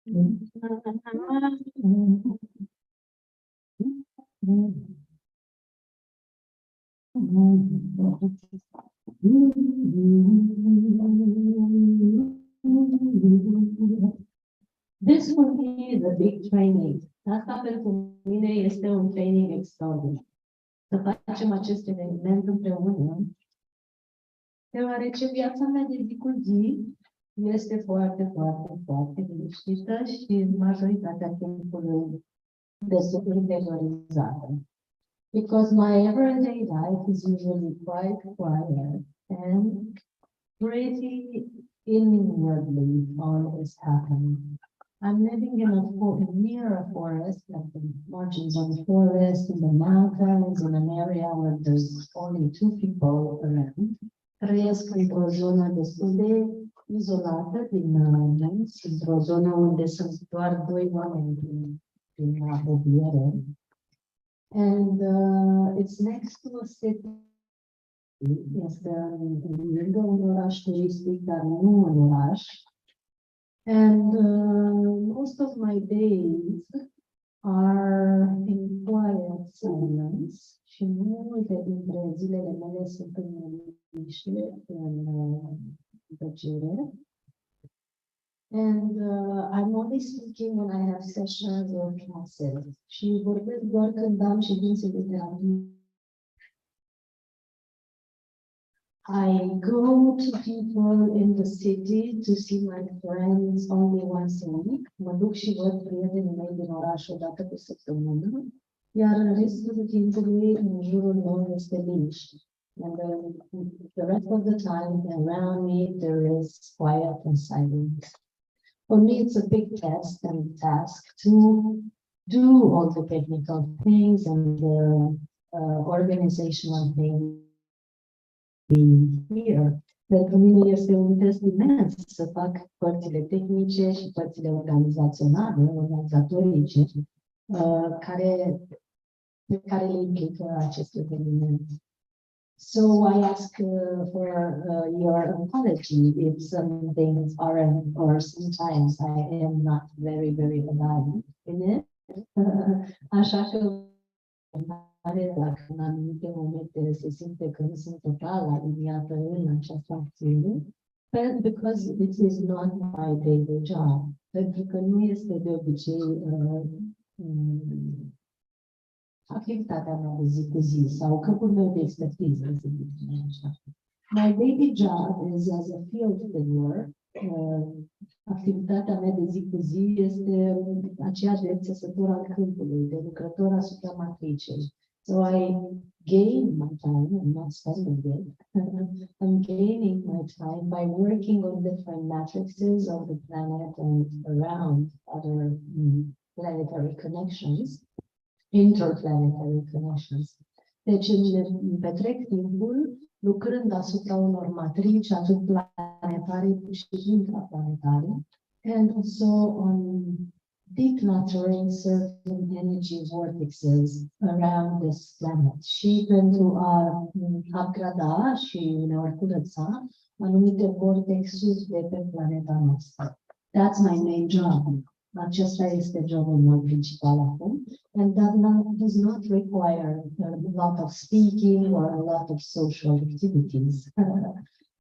This would be the big training. Asta pentru mine este un training extraordinar. Să facem acest eveniment împreună, deoarece viața mea de zi cu zi este foarte, foarte, foarte liniștită și majoritatea timpului destul de interiorizată. Because my everyday life is usually quite quiet and pretty inwardly always happening. I'm living near a forest, at the margins of the forest, in the mountains, in an area where there's only 2 people around. Trăiesc într-o zonă destul de izolată din munți, într-o zonă unde sunt doar 2 oameni din apropiere. And it's next to a city. Este lângă un oraș turistic, dar nu un oraș. And most of my days are in quiet silence. Și multe dintre zilele mele sunt în liniște, în tăcere. And I'm only speaking when I have sessions or classes. Și vorbesc doar când am ședințe de terapie. I go to people in the city to see my friends only once a week. Mă duc și văd prietenii mei din oraș o dată pe săptămână, iar în restul timpului în jurul meu este liniște. And the rest of the time around me there is quiet and silence. For me, it's a big test and task to do all the technical things and the organizational things here. Pentru mine este un test imens să fac părțile tehnice și părțile organizatorice care le implică acest eveniment. So I ask for your apology if some things aren't, or sometimes I am not very, very alive in it. Așa că dacă în anumite momente se simte că nu sunt total aliniată în această acțiune, because it is not my daily job. Pentru că nu este de obicei activitatea mea de zi cu zi sau câmpul meu de expertiză, să zicem așa. My daily job is as a field figure. Activitatea mea de zi cu zi este aceea de țesător al câmpului, de lucrător asupra matricei. So I gain my time, I'm not spending it. I'm gaining my time by working on different matrices of the planet and around other planetary connections. Interplanetary connections. Deci îmi petrec timpul lucrând asupra unor matrici, atât planetare cât și intraplanetare, and also on decluttering certain energy vortexes around this planet. Și pentru a upgrada și uneori curăța anumite vortexuri de pe planeta noastră. That's my main job. Acesta este jobul meu principal acum, and that does not require a lot of speaking or a lot of social activities.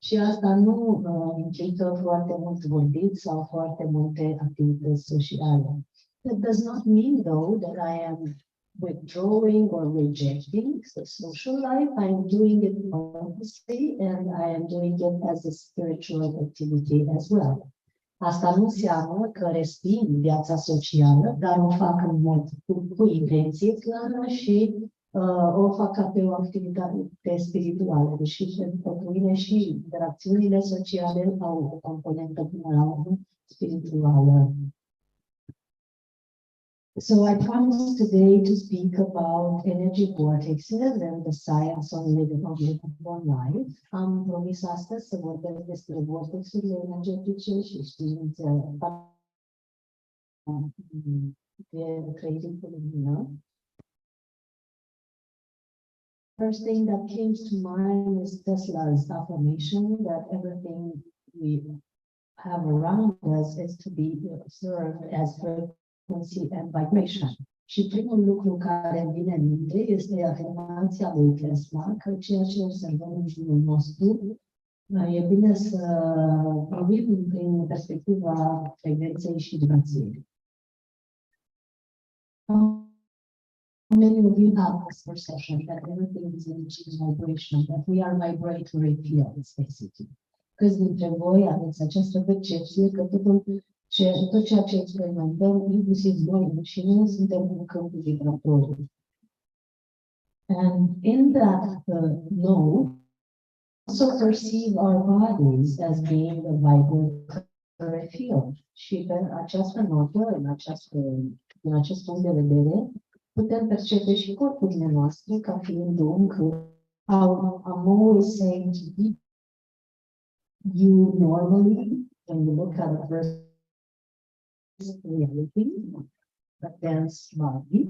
Și asta nu implică foarte mult vorbit sau foarte multe activități sociale. That does not mean, though, that I am withdrawing or rejecting the social life. I'm doing it consciously, and I am doing it as a spiritual activity as well. Asta nu înseamnă că resping viața socială, dar o fac în mod cu intenție clară și o fac ca pe o activitate spirituală. Deși pentru mine și interacțiunile sociale au o componentă până la urmă spirituală. So I promised today to speak about energy vortexes and the science of living one life. Am promis astăzi să vorbesc despre vortexurile energetice și știință de trăirii cu lumină. First thing that came to mind is Tesla's affirmation that everything we have around us is to be observed as frequency and vibration. Și primul lucru care îmi vine în minte este afirmația lui Tesla că ceea ce observăm în jurul nostru e bine să privim prin perspectiva frecvenței și vibrației. Many of you have this perception that everything is in vibration, that we are vibratory fields, basically. Câți dintre voi aveți această percepție că tot ceea ce experimentăm, inclusiv noi și noi, suntem în câmpul vibratoriu. And in that know, also perceive our bodies as being a vibratory field. Și pe această notă, din acest punct de vedere, putem percepe și corpurile noastre ca fiind un câmp. I'm always saying to you normally, when you look at a person's reality, but then body,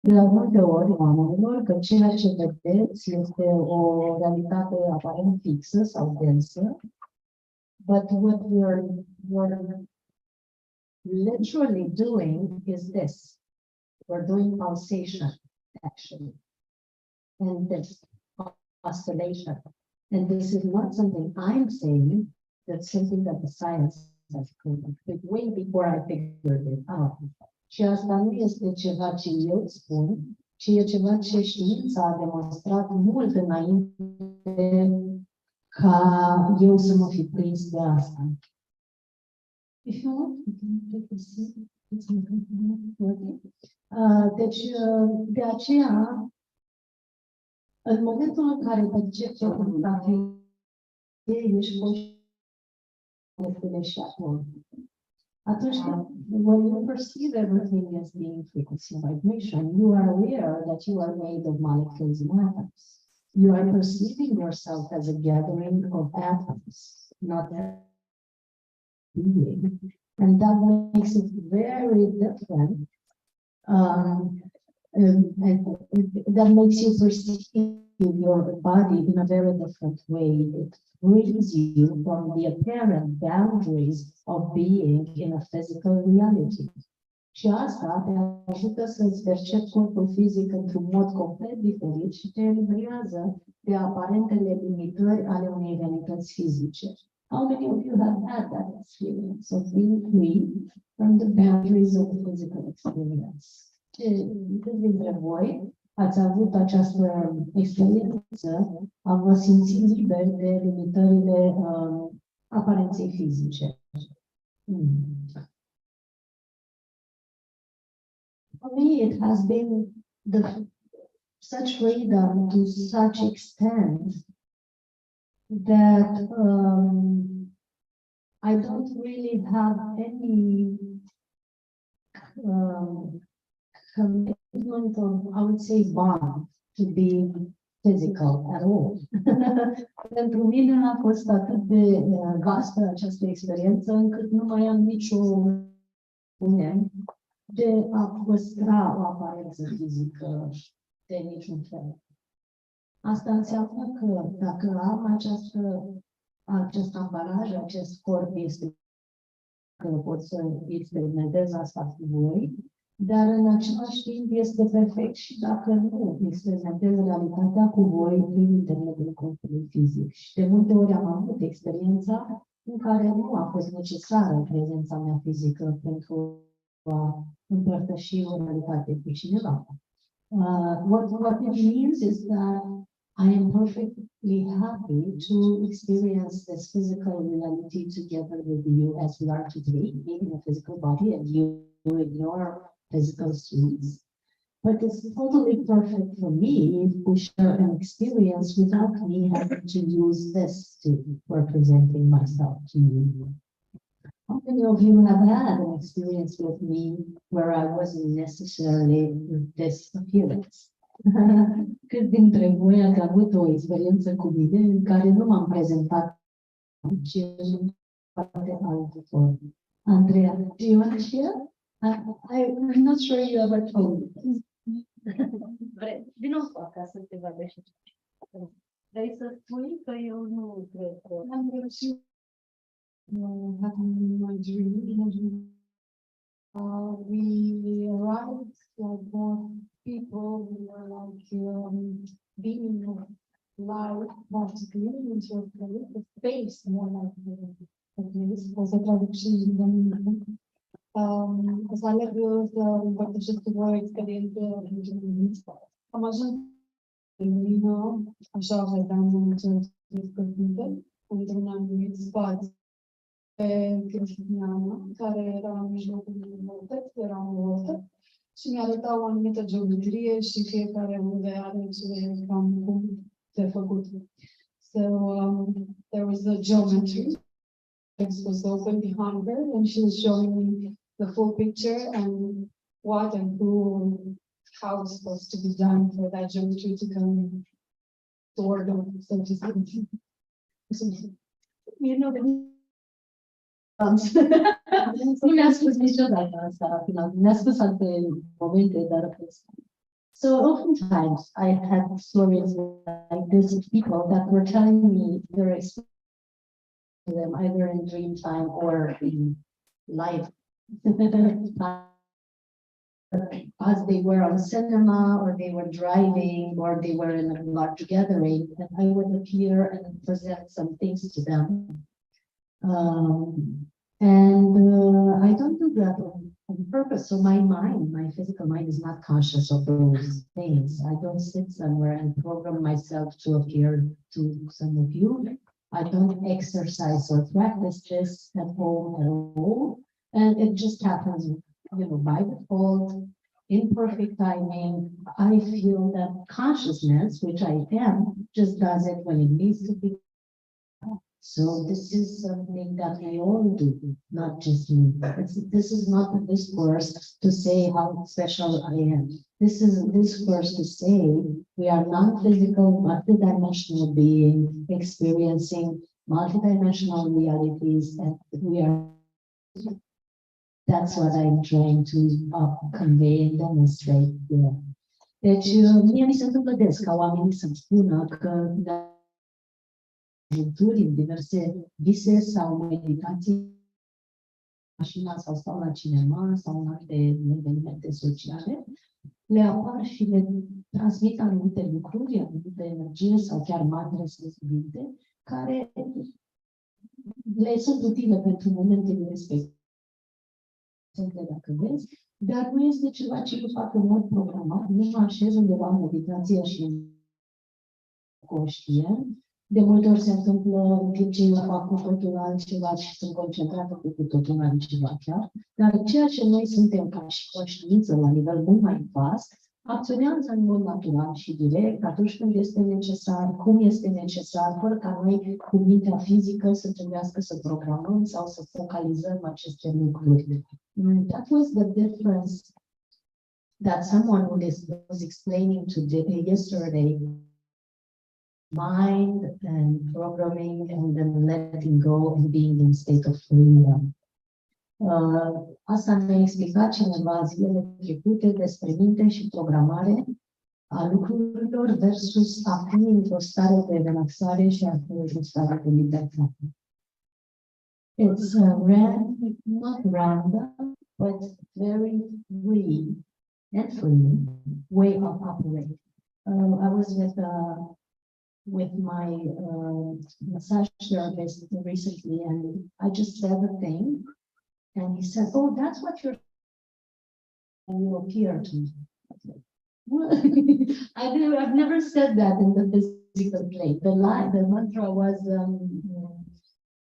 de la multe ori oamenilor că ceea ce vedeți este o realitate aparent fixă sau densă, but what we're literally doing is this. We're doing pulsation, actually, and this oscillation. And this is not something I'm saying, that's something that the science has proven way before I figured it out. Și asta nu este ceva ce eu spun, ci e ceva ce știința a demonstrat mult înainte ca eu să mă fi prins de asta. If you want, you can take a seat. Deci, de aceea, în momentul în care percepi o fotografie, ești conștient și acolo. Atunci, when you perceive everything as being frequency and vibration, you are aware that you are made of molecules and atoms. You are perceiving yourself as a gathering of atoms, not a being. And that makes it very different. And that makes you perceive your body in a very different way. It frees you from the apparent boundaries of being in a physical reality. Și asta te ajută să-ți percepi corpul fizic într-un mod complet diferit și te eliberează de aparentele limitări ale unei realități fizice. How many of you have had that experience of being free from the boundaries of the physical experience? Câți dintre voi ați avut această experiență a vă simți liber de limitările aparenței fizice? For me, it has been such freedom to such extent that I don't really have any commitment or, I would say, bond to be physical at all. Pentru mine a fost atât de vastă această experiență încât nu mai am nicio putere de a păstra o aparență fizică de niciun fel. Asta înseamnă că dacă am acest ambalaj, acest corp este că pot să experimentez asta cu voi, dar în același timp este perfect și dacă nu experimentez realitatea cu voi prin intermediul corpului fizic. Și de multe ori am avut experiența în care nu a fost necesară prezența mea fizică pentru a împărtăși o realitate cu cineva. What it means is that I am perfectly happy to experience this physical reality together with you as we are today, being in a physical body and you in your physical suits. But it's totally perfect for me if we share an experience without me having to use this to representing myself to you. How many of you have had an experience with me where I wasn't necessarily with this appearance? Cât dintre voi ați avut o experiență cu mine în care nu m-am prezentat, ci în foarte altă formă? Andrea, do you want to share? I'm not sure you ever told me. Vino acasă să te vorbești. Vrei să spui că eu nu cred că... Am reușit having my dream. We arrived like more people. We were like being loud, practically into a place, a space more like a place. O să traducem din o să aleg să împărtășesc cu voi o experiență în am ajuns în Lino, așa vedeam în ce într-un anumit spațiu pe Cristiana, care era în mijlocul unui vortex, era un vortex, și mi-arăta o anumită geometrie și fiecare unde are ce cam cum de făcut. So there was a geometry. It was open behind her and she was showing me the full picture and what and who, how it's supposed to be done for that geometry to come to order, so to speak. You know, nu mi-a spus niciodată asta, mi-a spus alte momente, dar so oftentimes I had stories like this of people that were telling me their experience with them either in dream time or in life. As they were on cinema or they were driving or they were in a large gathering, and I would appear and present some things to them. I don't do that on purpose. So my mind, my physical mind is not conscious of those things. I don't sit somewhere and program myself to appear to some of you. I don't exercise or practice this at home at all. And it just happens, by default, in perfect timing. I feel that consciousness, which I am, just does it when it needs to be. So this is something that we all do, not just me. This is not a discourse to say how special I am. This is a discourse to say we are non-physical, multidimensional beings experiencing multidimensional realities, and we are. That's what I'm trying to convey and demonstrate here. Deci, mie mi se întâmplă des ca oamenii să-mi spună că în diverse vise sau meditații, mașina sau stau la cinema sau în alte evenimente sociale, le apar și le transmit anumite lucruri, anumite energie sau chiar mantre sau cuvinte, care le sunt utile pentru momentele respective. Dacă vezi, dar nu este ceva ce eu fac în mod programat, nu mă așez undeva în meditație și conștient. De multe ori se întâmplă în timp ce eu fac cu totul altceva și sunt concentrată cu totul altceva chiar, dar ceea ce noi suntem ca și conștiință la nivel mult mai vast, acționează în mod natural și direct atunci când este necesar, cum este necesar, fără ca noi cu mintea fizică să trebuiască să programăm sau să focalizăm aceste lucruri. That was the difference that someone was explaining yesterday. Mind and programming and then letting go and being in state of freedom. Asta ne-a explicat cineva zilele trecute despre minte și programare a lucrurilor versus a fi într-o stare de relaxare și a fi într-o stare de libertate. It's not random, but very free and free way of operating. I was with my massage therapist recently, and I just said a thing, and he said, "Oh, that's what you're." And you appear to me. I've never said that in the physical plane. The mantra was,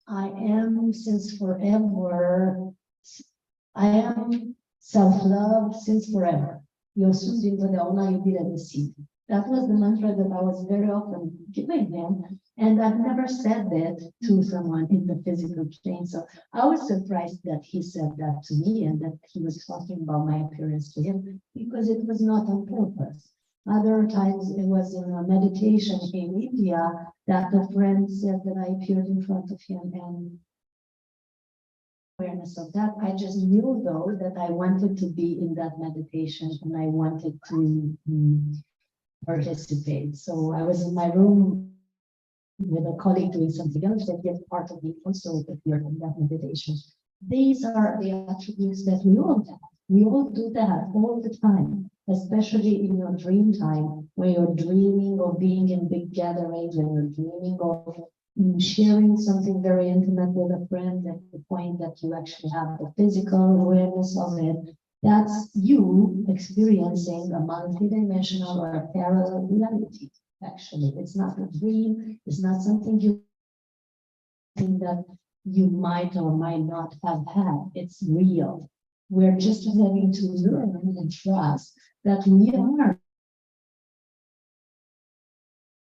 "I am since forever. I am self-love since forever." Eu sunt dintotdeauna iubire de sine. That was the mantra that I was very often giving him, and I've never said that to someone in the physical plane. So I was surprised that he said that to me and that he was talking about my appearance to him, because it was not on purpose. Other times it was in a meditation in India that the friend said that I appeared in front of him, and awareness of that. I just knew though that I wanted to be in that meditation and I wanted to participate. So I was in my room with a colleague doing something else that gets part of me also appeared in that meditation. These are the attributes that we all have. We all do that all the time, especially in your dream time, when you're dreaming of being in big gatherings, when you're dreaming of sharing something very intimate with a friend at the point that you actually have the physical awareness of it. That's you experiencing a multidimensional or a parallel reality. Actually, it's not a dream, it's not something you think that you might or might not have had. It's real. We're just having to learn and trust that we are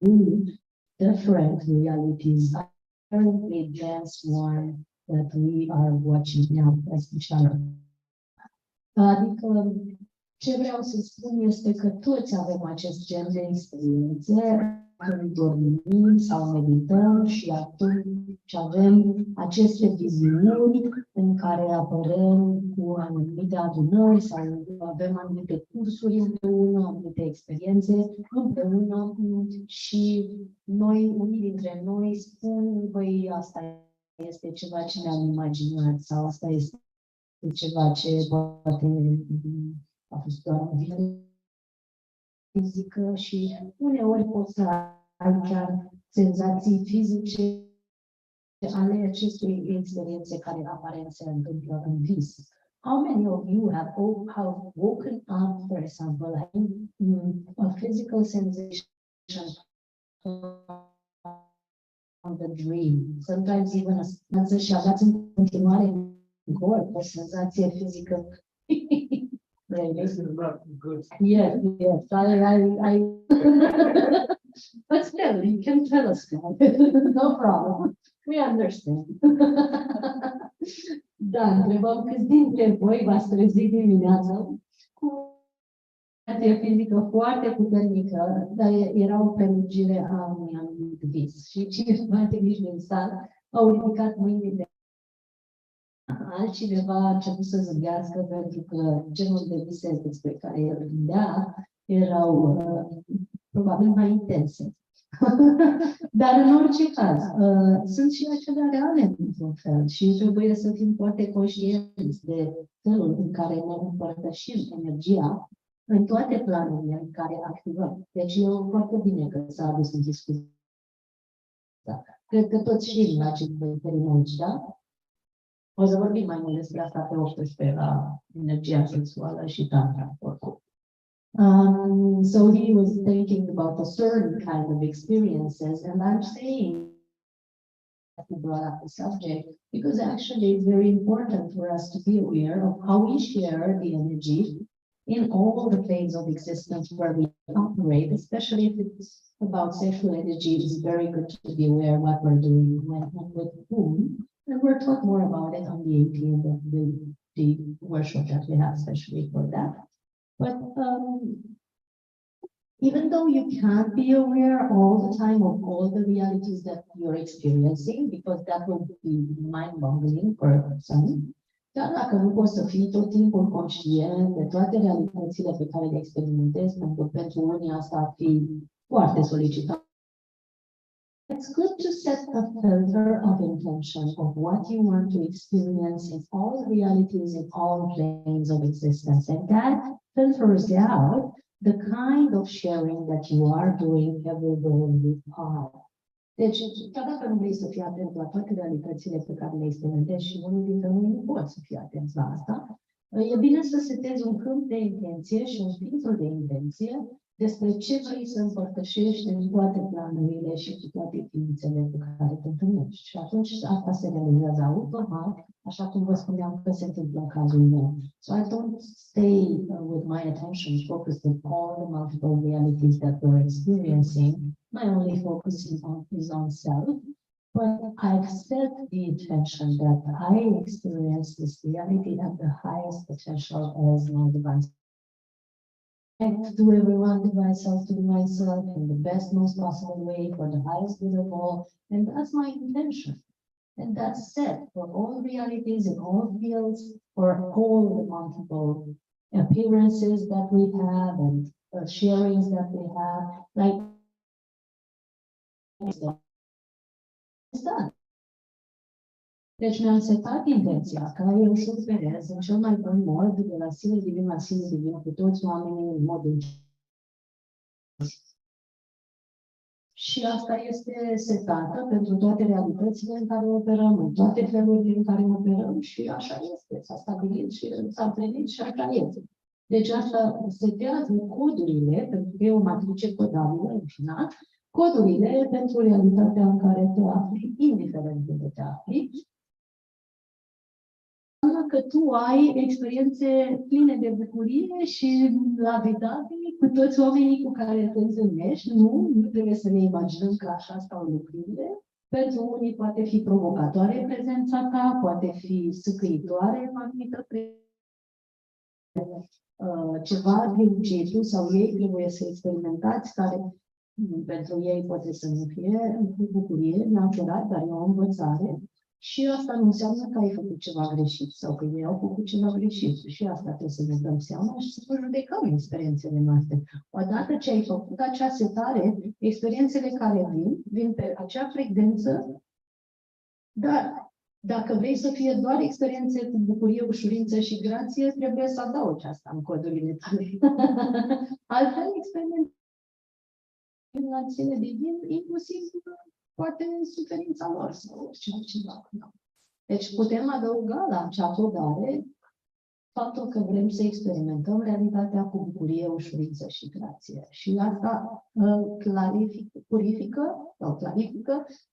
in different realities, apparently advanced one that we are watching now as each other. Adică, ce vreau să spun este că toți avem acest gen de experiențe, când dormim sau medităm și atunci avem aceste viziuni în care apărăm cu anumite adunări sau avem anumite cursuri împreună, anumite experiențe împreună și noi, unii dintre noi spun, băi, asta este ceva ce ne-am imaginat sau asta este ceva ce poate a fost doar o fizică și uneori poți să ai chiar senzații fizice ale acestei experiențe care aparent se întâmplă în vis. How many of you have woken up, for example, having a physical sensation of the dream? Sometimes even a senzație și aveați în continuare în corp o senzație fizică. Really? This is not good. Yes, yes. I but still, you can tell us now. No problem. We understand. Da, întrebăm câți dintre voi v-ați trezit dimineața cu o senzație fizică foarte puternică, dar era o prelungire a unui anumit vis. Și cineva de nici din sală au ridicat mâinile. Altcineva a început să zâmbească pentru că genul de vise despre care el gândea erau probabil mai intense. Dar în orice caz, sunt și acelea reale într-un fel și trebuie să fim foarte conștienți de felul în care ne împărtășim energia în toate planurile în care activăm. Deci e foarte bine că s-a adus în discuție. Cred că toți știm la ce vă referim aici, da? O să vorbim mai mult despre asta pe 18 la energia sexuală și tantra. So he was thinking about a certain kind of experiences, and I'm saying that he brought up the subject because actually it's very important for us to be aware of how we share the energy in all the planes of existence where we operate, especially if it's about sexual energy. It's very good to be aware what we're doing when and with whom. And we'll talk more about it on the 18th of the workshop that we have especially for that. But even though you can't be aware all the time of all the realities that you're experiencing, because that would be mind-boggling for some, dar dacă nu poți să fii tot timpul conștient de toate realitățile pe care le experimentezi, pentru că pentru unii asta ar fi foarte solicitat, it's good to set a filter of intention of what you want to experience in all realities, in all planes of existence. And that filters out the kind of sharing that you are doing everywhere you are. Deci, chiar dacă nu vrei să fii atent la toate realitățile pe care le experimentezi și unul dintre noi nu poți să fii atent la asta, e bine să setezi un câmp de intenție și un filtru de intenție despre ce vrei să împărtășești în toate planurile și cu toate ființele cu care te întâlnești. Și atunci asta se realizează automat, așa cum vă spuneam că se întâmplă în cazul meu. So I don't stay with my attention focused on all the multiple realities that we're experiencing. My only focus is on self, but I've set the intention that I experience this reality at the highest potential as my divine. To do everyone, to myself in the best, most possible way for the highest good of all. And that's my intention. And that's set for all realities in all fields, for all the multiple appearances that we have and sharings that we have. Like testat. Deci mi-am setat intenția că eu să operez în cel mai bun mod, de la sine divin la sine divin, cu toți oamenii în mod și asta este setată pentru toate realitățile în care operăm, în toate felurile în care operăm și așa este. S-a stabilit și s-a plinit și așa este. Deci asta setează codurile, pentru că e o matrice codabilă, în final, codurile pentru realitatea în care te afli, indiferent de unde te afli, că tu ai experiențe pline de bucurie și lavidabile cu toți oamenii cu care te întâlnești. Nu trebuie să ne imaginăm că așa stau lucrurile. Pentru unii poate fi provocatoare prezența ta, poate fi săcăitoare în anumită ceva din ce tu sau ei trebuie să experimentați, care pentru ei poate să nu fie bucurie natural, dar e o învățare. Și asta nu înseamnă că ai făcut ceva greșit sau că ei au făcut ceva greșit. Și asta trebuie să ne dăm seama și să judecăm experiențele noastre. Odată ce ai făcut acea setare, experiențele care vin pe acea frecvență, dar dacă vrei să fie doar experiențe cu bucurie, ușurință și grație, trebuie să adaugi asta în codurile tale. Altfel, experiențele de vin, inclusiv poate suferința lor sau orice altceva. Deci putem adăuga la acea codare faptul că vrem să experimentăm realitatea cu bucurie, ușurință și grație. Și asta clarifică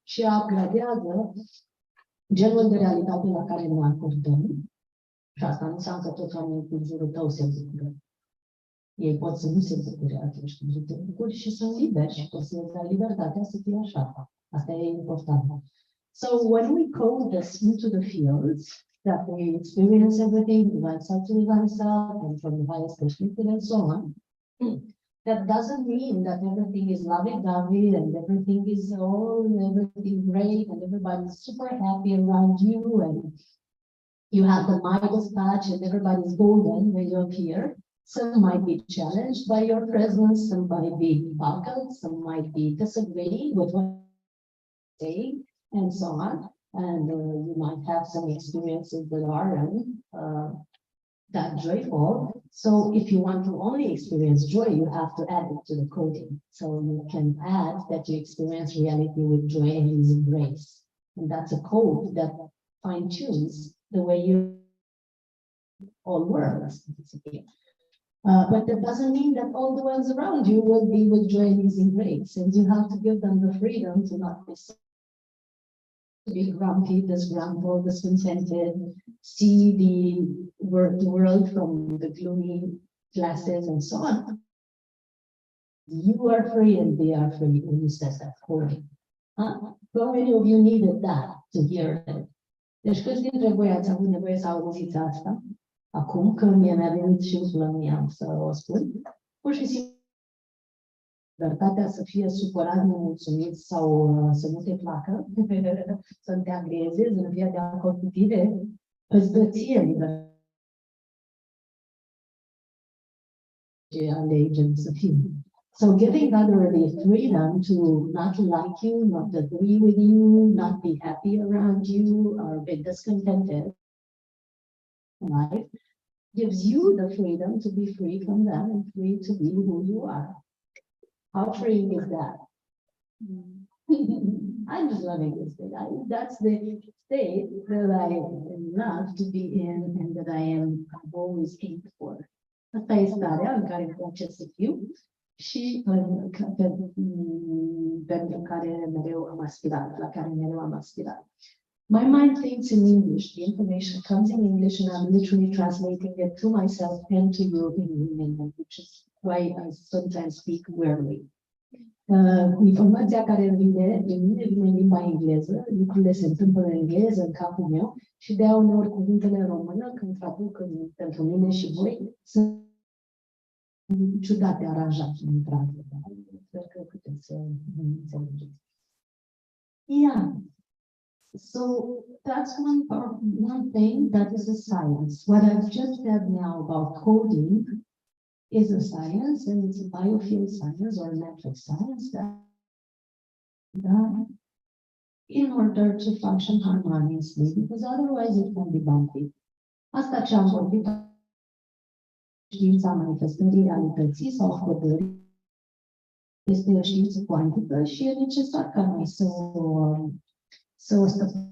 și upgradează genul de realitate la care ne acordăm. Și asta nu înseamnă că toți oamenii din jurul tău se bucură. Ei pot să nu se bucure atunci când te bucuri și sunt liberi și poți să-ți dai libertatea să fie așa. Asta e important. So when we code this into the fields, that we experience everything, divine self to divine self, and from the highest perspective and so on, that doesn't mean that everything is lovey-dovey and everything is everything great and everybody's super happy around you and you have the Midas patch and everybody's golden when you appear. Some might be challenged by your presence, some might be buckled, some might be disagreeing with what you're saying, and so on. And you might have some experiences that aren't that joyful. So if you want to only experience joy, you have to add it to the coding. So you can add that you experience reality with joy and easy grace. And that's a code that fine-tunes the way you all works. But that doesn't mean that all the ones around you will be with joy and easy grace. And you have to give them the freedom to not be grumpy, disgruntled, discontented, see the world from the gloomy glasses and so on. You are free and they are free when you set that coding. How many of you needed that to hear it? Deci câți dintre voi ați avut nevoie să auziți asta? Acum că mi-a venit și plănuiam să o spun, pur și simplu, libertatea să fie supărat, nemulțumit sau să nu te placă, să nu te agreze, să nu fie de acord cu tine, îți dă ție libertatea. Alegem să fim. So giving others the freedom to not like you, not agree with you, not be happy around you, or be discontented in life, gives you the freedom to be free from them and free to be who you are. How freeing is that? I'm just loving this state. That's the state that I love to be in and that I've always aimed for. Asta e starea în care îmi place să fiu și pentru care mereu am aspirat, la care mereu am aspirat. My mind thinks in English. The information comes in English and I'm literally translating it to myself and to you in Romanian, which is why I sometimes speak weirdly. Informația care vine în limba engleză, lucrurile se întâmplă în engleză, în capul meu, și de-aia uneori cuvintele în română, când traduc pentru mine și voi, sunt ciudate aranjate în traduc. Sper că puteți să înțelegeți. Yeah. So that's one thing that is a science. What I've just said now about coding is a science, and it's a biofield science or a metric science that in order to function harmoniously, because otherwise it can be bumpy. Asta ce am vorbit, știința manifestării realității sau hotărârii, este o știință cuantică și e necesar ca noi să o stăpânim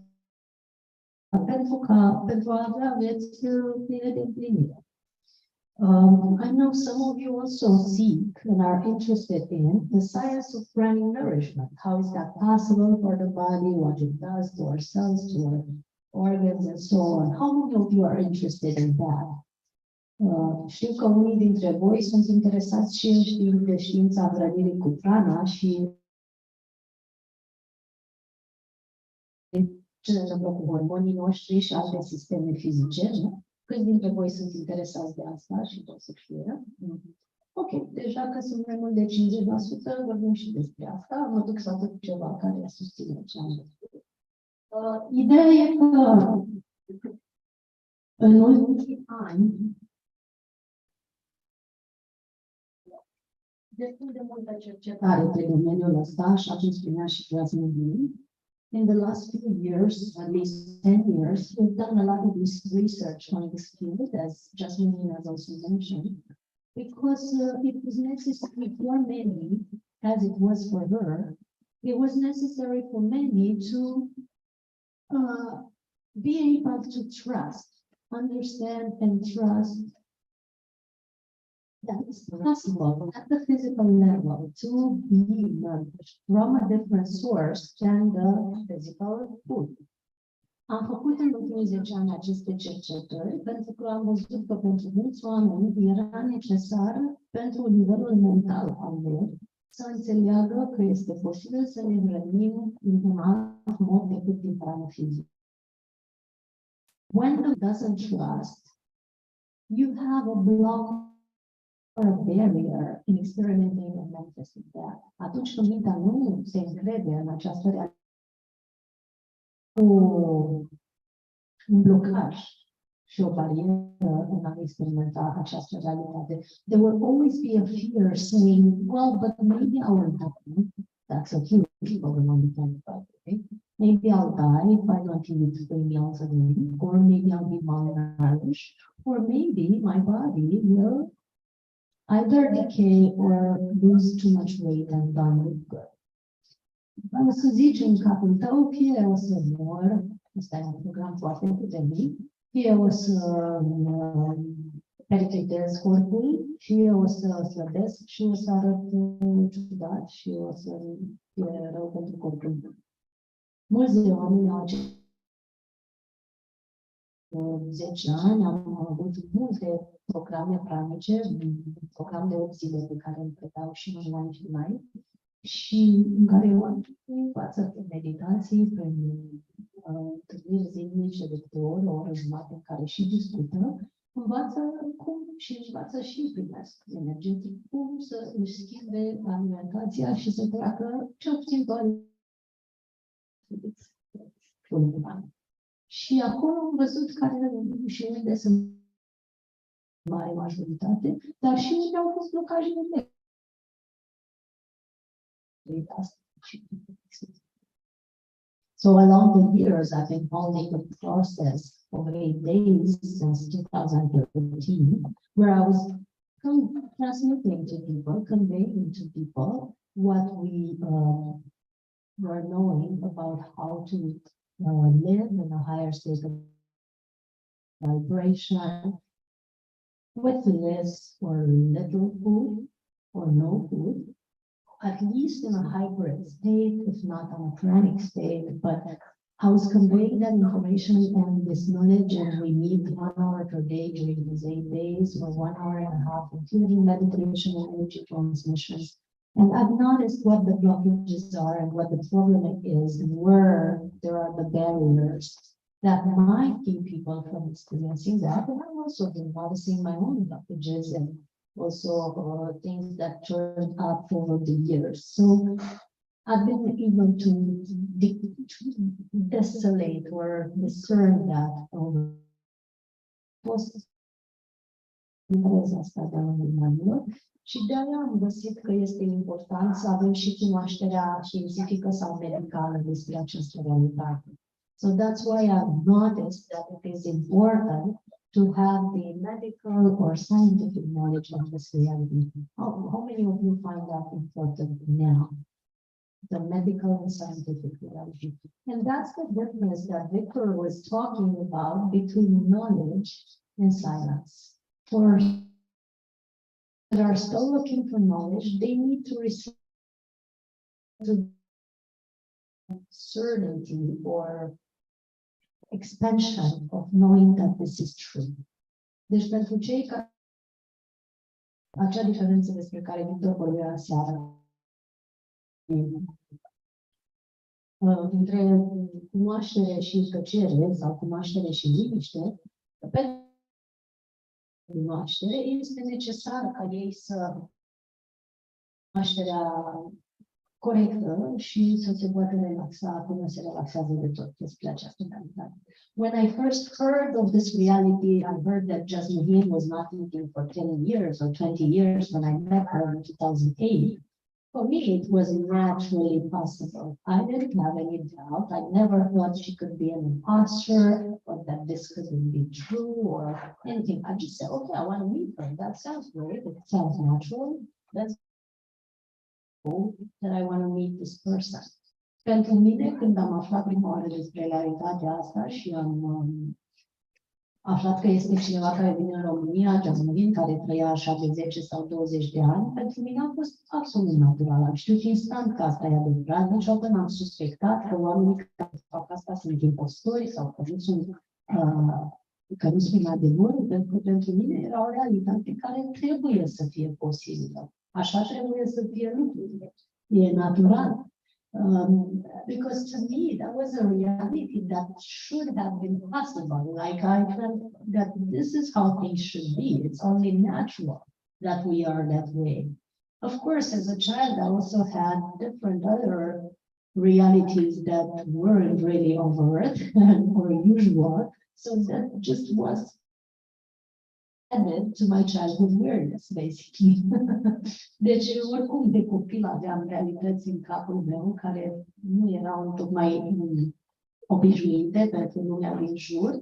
pentru a avea vieți pline de împlinire. I know some of you also seek and are interested in the science of pranic nourishment. How is that possible for the body, what it does to our cells, to our organs, and so on. How many of you are interested in that? Știu că unii dintre voi sunt interesați și în știința hrănirii cu prana și ce se întâmplă cu hormonii noștri și alte sisteme fizice, nu? Câți dintre voi sunt interesați de asta și pot să fie? Ok, deci dacă sunt mai mult de 50%, vorbim și despre asta. Mă duc să aduc ceva care susține ce am văzut. Ideea e că în ultimii ani destul de multă cercetare pe domeniul ăsta, așa cum spunea și Jasmine. In the last few years, at least 10 years, we've done a lot of this research on this field, as Jasmine has also mentioned, because it was necessary for many, as it was for her, it was necessary for many to be able to trust, understand and trust that it's possible at the physical level to be nourished from a different source than the physical food. Am făcut în ultimii 10 ani aceste cercetări pentru că am văzut că pentru mulți oameni era necesar pentru nivelul mental al lor să înțeleagă că este posibil să ne hrănim într-un alt mod decât din hrană fizică. When the doesn't trust, you have a block or a barrier in experimenting and manifesting that. Atunci când mintea nu se încrede în această realitate, un blocaj și o barieră în a experimenta această realitate. There will always be a fear saying, well, but maybe I will die. That's a huge problem on the planet, okay? Maybe I'll die if I don't eat 3 meals a day, or maybe I'll be malnourished, or maybe my body will either decay or lose too much weight and done with good. O să zici în capul tău, fie o să mor, ăsta e un program foarte puternic, fie o să periclitez corpul, fie o să slăbesc și o să arăt ciudat și o să fie rău pentru corpul meu. Mulți de oameni au 10 ani, am avut multe programe pranice, un program de 8 zile pe care îl predau și online, și în care oamenii învață prin meditații, prin întâlniri zilnice de câte o oră jumătate în care și discută, învață cum și învață și primesc energetic, cum să își schimbe alimentația și să treacă cel puțin doar și acolo am văzut care și unde sunt mare majoritate, dar și unde au fost blocajele mele. So along the years, I've been holding the process of 8 days since 2013, where I was transmitting to people, conveying to people what we were knowing about how to live in a higher state of vibration with less or little food or no food, at least in a hybrid state, if not on a pranic state. But I was conveying that information and this knowledge, and we meet 1 hour per day during these 8 days, or 1 hour and a half, including meditation and energy transmissions. And I've noticed what the blockages are and what the problem is, and where there are the barriers that might keep people from experiencing that. And I've also been noticing my own blockages and also things that turned up over the years. So I've been able to desolate or discern that over asta de oamenilor. Și de-aia am găsit că este important să avem și cunoașterea științifică sau medicală despre această realitate. So that's why I've noticed that it is important to have the medical or scientific knowledge of this reality. How many of you find that important now? The medical and scientific reality. And that's the difference that Victor was talking about between knowledge and silence. For that are still looking for knowledge, they need to receive certainty or expansion of knowing that this is true. Deci pentru cei care acea diferență despre care Victor vorbea aseară între cunoaștere și tăcere sau cunoaștere și liniște, pentru cunoaștere este necesar ca ei să cunoașterea corectă și să se poată relaxa până se relaxează de tot despre această realitate. When I first heard of this reality, I heard that Jasmine was not looking for 10 years or 20 years when I met her in 2008. For me, it was naturally possible. I didn't have any doubt. I never thought she could be an imposter or that this couldn't be true or anything. I just said, okay, I want to meet her. That sounds great. It sounds natural. That's cool that I want to meet this person. Pentru mine, când am aflat prima oară despre realitatea asta și am aflat că este cineva care vine în România, Jasmine, care trăia așa de 10 sau 20 de ani, pentru mine a fost absolut natural. Am știut instant că asta e adevărat, niciodată n-am suspectat că oamenii care fac asta sunt impostori sau că nu spun adevărul, pentru că pentru mine era o realitate care trebuie să fie posibilă. Așa trebuie să fie lucrurile. E natural. Because to me, that was a reality that should have been possible. Like I felt that this is how things should be. It's only natural that we are that way. Of course, as a child, I also had different other realities that weren't really overt or usual. So that just was added to my childhood awareness, basically. Deci, oricum, de copil aveam realități în capul meu care nu erau tocmai obișnuite pentru lumea din jur,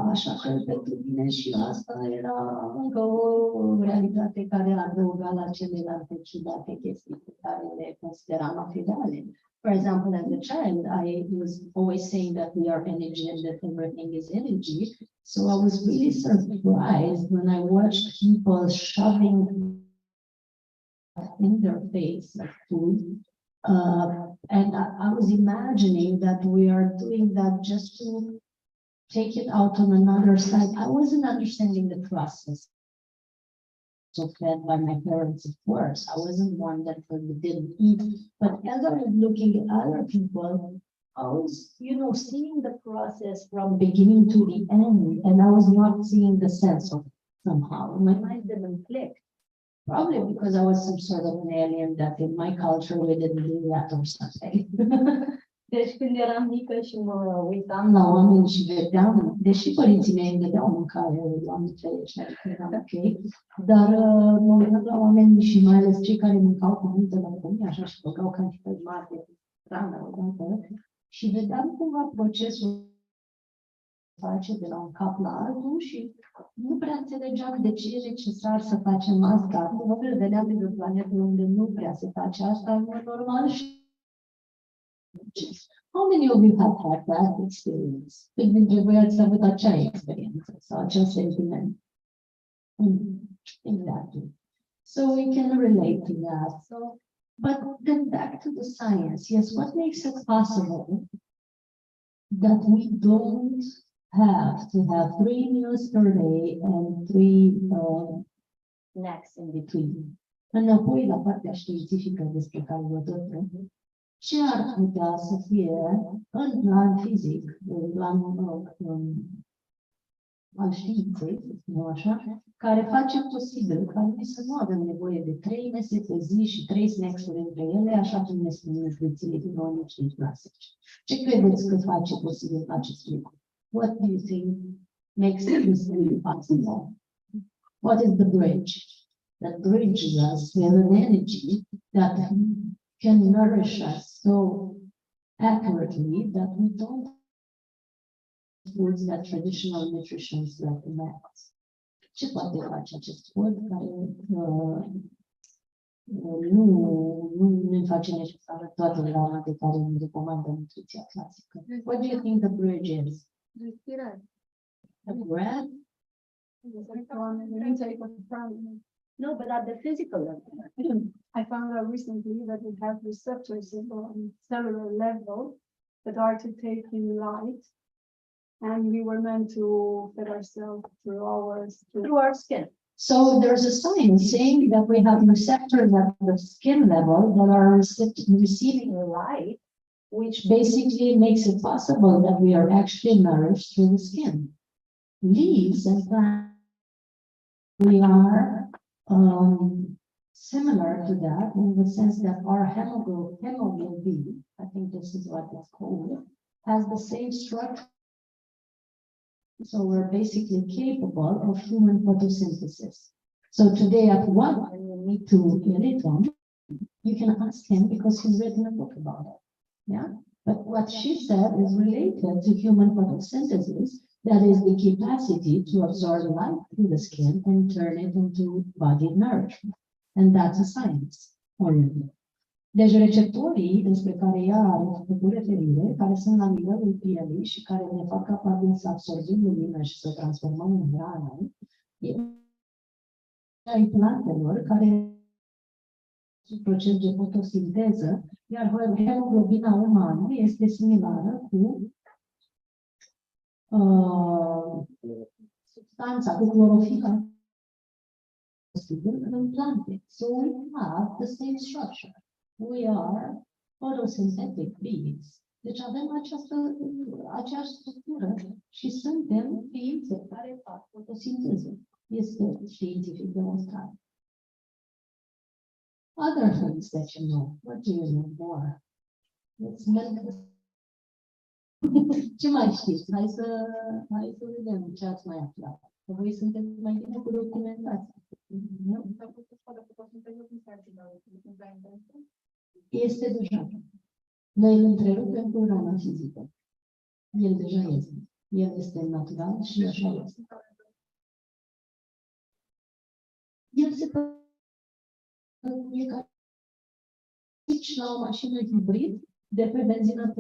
așa că pentru mine și asta era încă o realitate care adăuga la celelalte ciudate chestii pe care le consideram a fi reale. For example, as a child, I was always saying that we are energy and that everything is energy. So I was really surprised when I watched people shoving in their face like food. And I was imagining that we are doing that just to take it out on another side. I wasn't understanding the process. So fed by my parents, of course. I wasn't one that didn't eat. But as I was looking at other people, I was, seeing the process from beginning to the end, and I was not seeing the sense of it somehow. My mind didn't click. Probably because I was some sort of an alien that in my culture we didn't do that or something. Deci când eram mică și mă uitam la oameni și vedeam, deși părinții mei îmi dădeau mâncare, Doamne ferește, adică eram ok, dar mă uitam la oameni și mai ales cei care mâncau cu multă lăcomie, așa, și băgau cantități mari de hrană odată, și vedeam cumva procesul face de la un cap la altul și nu prea înțelegeam de ce e necesar să facem asta. Probabil veneam de pe planetă unde nu prea se face asta, în mod normal și how many of you have had that experience? Cât dintre voi ați avut acea experiență sau acel sentiment? Exactly. So we can relate to that. So, but then back to the science. Yes, what makes it possible that we don't have to have 3 meals per day and 3 snacks in between? Înapoi la partea științifică despre care vă tot ce ar putea să fie în plan fizic, în plan al științei, să spunem așa, care face posibil ca noi să nu avem nevoie de 3 mese pe zi și 3 snacks-uri între ele, așa cum ne spun nutrițiile dinamice și clasice. Ce credeți că face posibil acest lucru? What do you think makes this really possible? What is the bridge? That bridges us with an energy that can nourish us so accurately that we don't foods that traditional nutritionists recommend. Ce poate face acest food care nu face necesară toată grama de care îmi recomandă nutriția clasică. What do you think the bridge is? The breath? No, but at the physical level. I found out recently that we have receptors on cellular level that are to take in light, and we were meant to feed ourselves through Our skin. So there's a science saying that we have receptors at the skin level that are receiving light, which basically makes it possible that we are actually nourished through the skin. Leaves and plants, we are similar to that in the sense that our hemoglobin, I think this is what it's called, has the same structure. So we're basically capable of human photosynthesis. So today at one, when you meet to Eltrayan, you can ask him because he's written a book about it. Yeah. But what she said is related to human photosynthesis. That is the capacity to absorb light through the skin and turn it into body nourishment. And that's a science oriented. Deci receptorii despre care ea are făcut referire, care sunt la nivelul pielii și care ne fac capabili să absorbim lumină și să o transformăm în hrană, ai plantelor care sunt proces de fotosinteză, iar hemoglobina umană este similară cu substanța, cu clorofila în plante. So we have the same structure. We are photosynthetic beings. Deci avem aceeași structură și suntem ființe care fac fotosinteză. Este științific demonstrat. Other things that you know. What do you know more? Let's make ce mai știți? Hai să vedem ce ați mai aflat. Că voi sunteți mai bine cu documentația. Este deja. Noi îl întrerupem cu rana fizică. El deja este. El este natural și așa este. El se ca la o mașină hibrid de pe benzină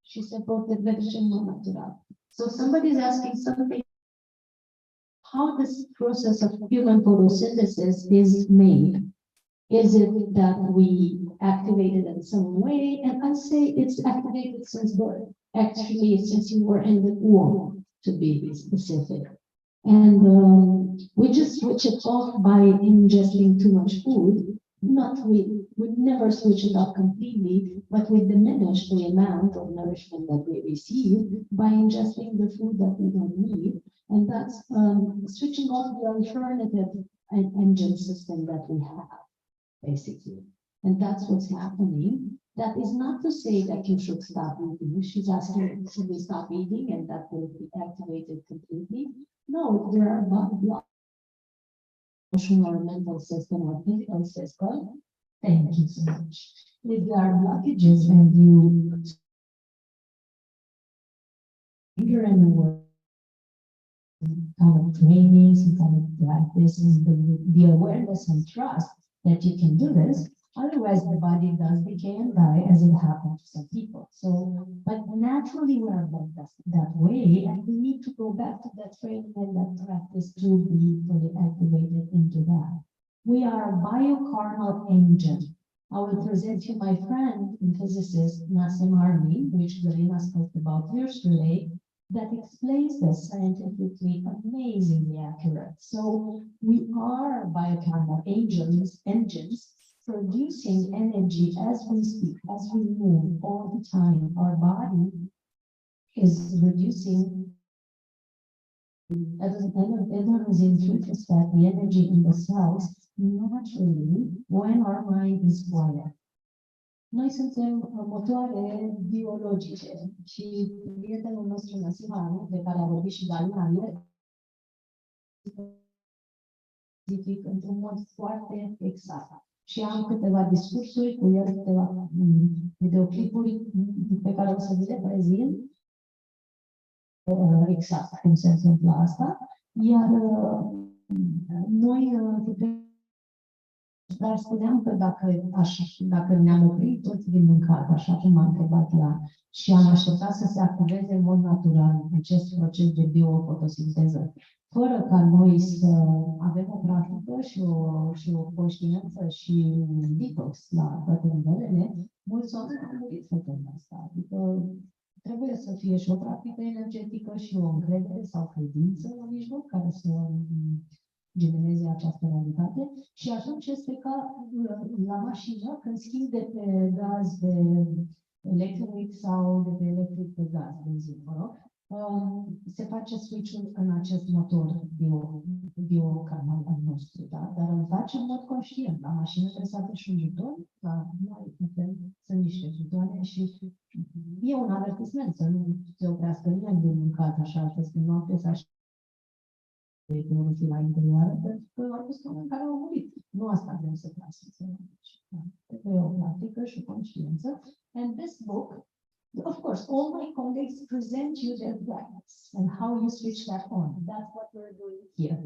și se poate trece în mod natural. So somebody is asking something, how this process of human photosynthesis is made. Is it that we activate it in some way? And I say it's activated since birth. Actually, since you were in the womb, to be specific. And we just switch it off by ingesting too much food. We never switch it off completely, but we diminish the amount of nourishment that we receive by ingesting the food that we don't need. And that's switching off the alternative engine system that we have, basically. And that's what's happening. That is not to say that you should stop eating. She's asking, should we stop eating and that will be activated completely? No, there are blocks. Emotional or mental system or physical system. Thank you so much. If there are blockages and you figure and work kind of training, some kind of practice, and the awareness and trust that you can do this. Otherwise, the body does decay and die, as it happens to some people. So, but naturally, we are that way, and we need to go back to that training and that practice to be fully activated into that. We are a biocarnal engine. I will present you my friend and physicist, Nassim Armi, which Galina spoke about yesterday, that explains this scientifically amazingly accurate. So we are biocarnal engines producing energy as we speak, as we move all the time. Our body is reducing the energy in the cells naturally when our mind is quiet. Noi suntem motoare biologice și prietenul nostru Nassim, de care a vorbit și Galina, specific într-un mod foarte exact. Și am câteva discursuri cu el, câteva videoclipuri pe care o să vi le prezint. Exact cum se întâmplă asta. Iar noi dar spuneam că dacă ne-am oprit toți din mâncat, așa cum am întrebat și am așteptat să se activeze în mod natural acest proces de biofotosinteză, fără ca noi să avem o practică și o conștiință și un detox la toate nivelele, mulți oameni au murit făcând asta. Adică trebuie să fie și o practică energetică și o încredere sau credință la mijloc care să genereze această realitate și atunci este ca la mașină, când schimbi de pe gaz de electric sau de pe electric pe gaz, benzin, se face switch-ul în acest motor biocarnal al nostru, da? Dar îl face în mod conștient. La mașină trebuie să apeși un buton, la noi sunt niște butoane și e un avertisment să nu se oprească nimeni de mâncat așa peste noapte să economii la interioară, pentru că au fost oameni care au murit. Nu asta vrem să transmitem. Trebuie o practică și o conștiință. And this book, of course, all my colleagues present you their practice and how you switch that on. That's what we're doing here.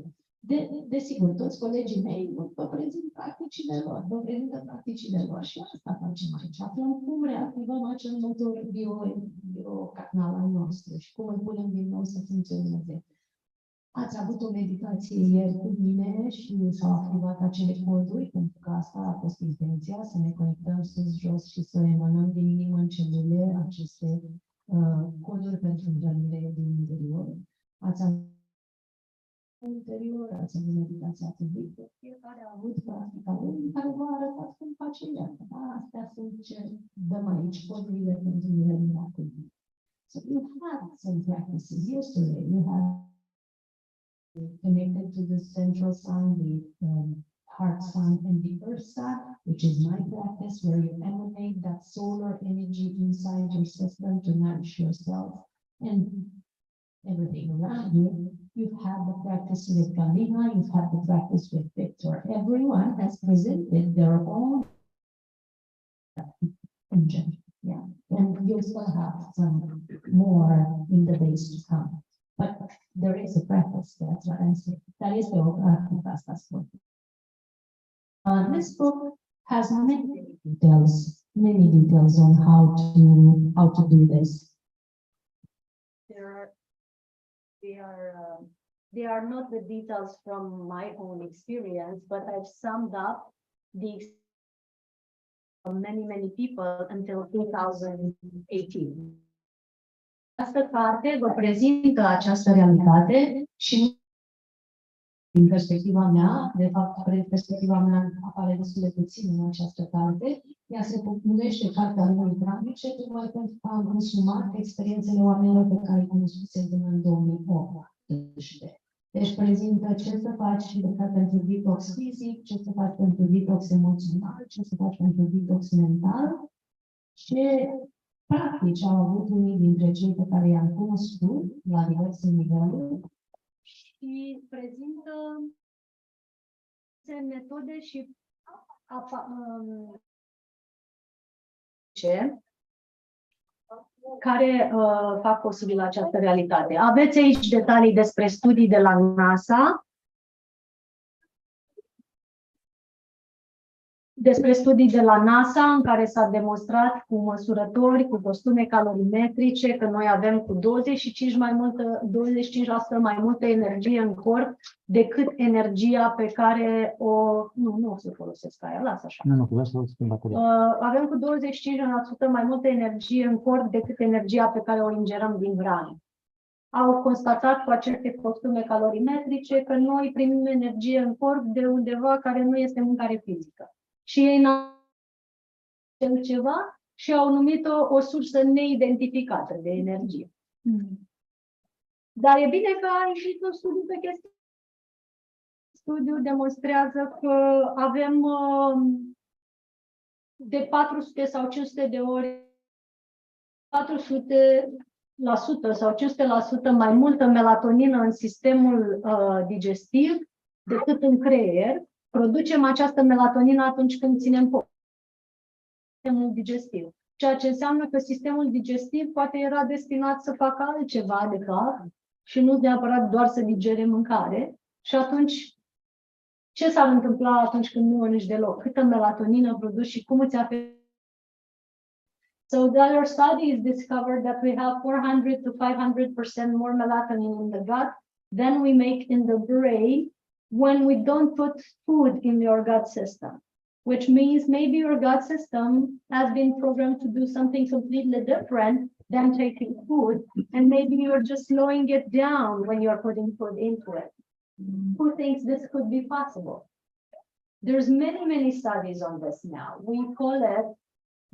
Desigur, toți colegii mei vă prezint practicile lor, vă prezintă practicile lor și asta facem aici. Aflăm cum reactivăm acel motor biocarnal al nostru și cum îl punem din nou să funcționeze. Ați avut o meditație ieri cu mine și s-au activat acele coduri, pentru că asta a fost intenția, să ne conectăm sus-jos și să emanăm din inimă în celule aceste coduri pentru întâlnire din interior. Ați avut interior, ați avut meditația publică, fiecare a avut practica lui care v-a arătat cum face el. Astea sunt ce dăm aici, codurile pentru nivelul acului. So you had some practices yesterday, you had connected to the central sun, the heart sun, and the earth sun, which is my practice, where you emanate that solar energy inside your system to nourish yourself and everything around you. You've had the practice with Galina, you've had the practice with Victor. Everyone has presented their own engine, yeah, and you'll still have some more in the days to come. But there is a practice, that's what I'm saying. That is the practice. This book has many details on how to do this. They are not the details from my own experience, but I've summed up the experience of many people until 2018. Această carte vă prezintă această realitate și din perspectiva mea, de fapt, perspectiva mea apare destul de puțin în această carte, ea se numește Cartea lui Pranic, tocmai pentru că am consumat experiențele oamenilor pe care îi cunoscusem până în 2018. Deci prezintă ce să faci pentru detox fizic, ce să faci pentru detox emoțional, ce să faci pentru detox mental și practici au avut unii dintre cei pe care i-am cunoscut la diverse niveluri și prezintă metode și care fac posibil această realitate. Aveți aici detalii despre studii de la NASA, în care s-a demonstrat cu măsurători, cu costume calorimetrice, că noi avem cu 25% mai multă energie în corp decât energia pe care o... Nu o să folosesc aia, lasă așa. Avem cu 25% mai multă energie în corp decât energia pe care o ingerăm din hrane. Au constatat cu aceste costume calorimetrice că noi primim energie în corp de undeva care nu este mâncare fizică. Și ei n-au ceva și au numit-o o sursă neidentificată de energie. Dar e bine că a ieșit un studiu pe chestia. Studiul demonstrează că avem de 400 sau 500 de ori 400 sau 500% mai multă melatonină în sistemul digestiv decât în creier. Producem această melatonină atunci când ținem sistemul digestiv. Ceea ce înseamnă că sistemul digestiv poate era destinat să facă altceva de fapt și nu neapărat doar să digere mâncare. Și atunci, ce s-ar întâmpla atunci când nu mănânci deloc? Câtă melatonină produci și cum îți afectează? So their studies discovered that we have 400 to 500% more melatonin in the gut than we make in the brain when we don't put food in your gut system, which means maybe your gut system has been programmed to do something completely different than taking food, and maybe you're just slowing it down when you're putting food into it. Who thinks this could be possible? There's many studies on this now. We call it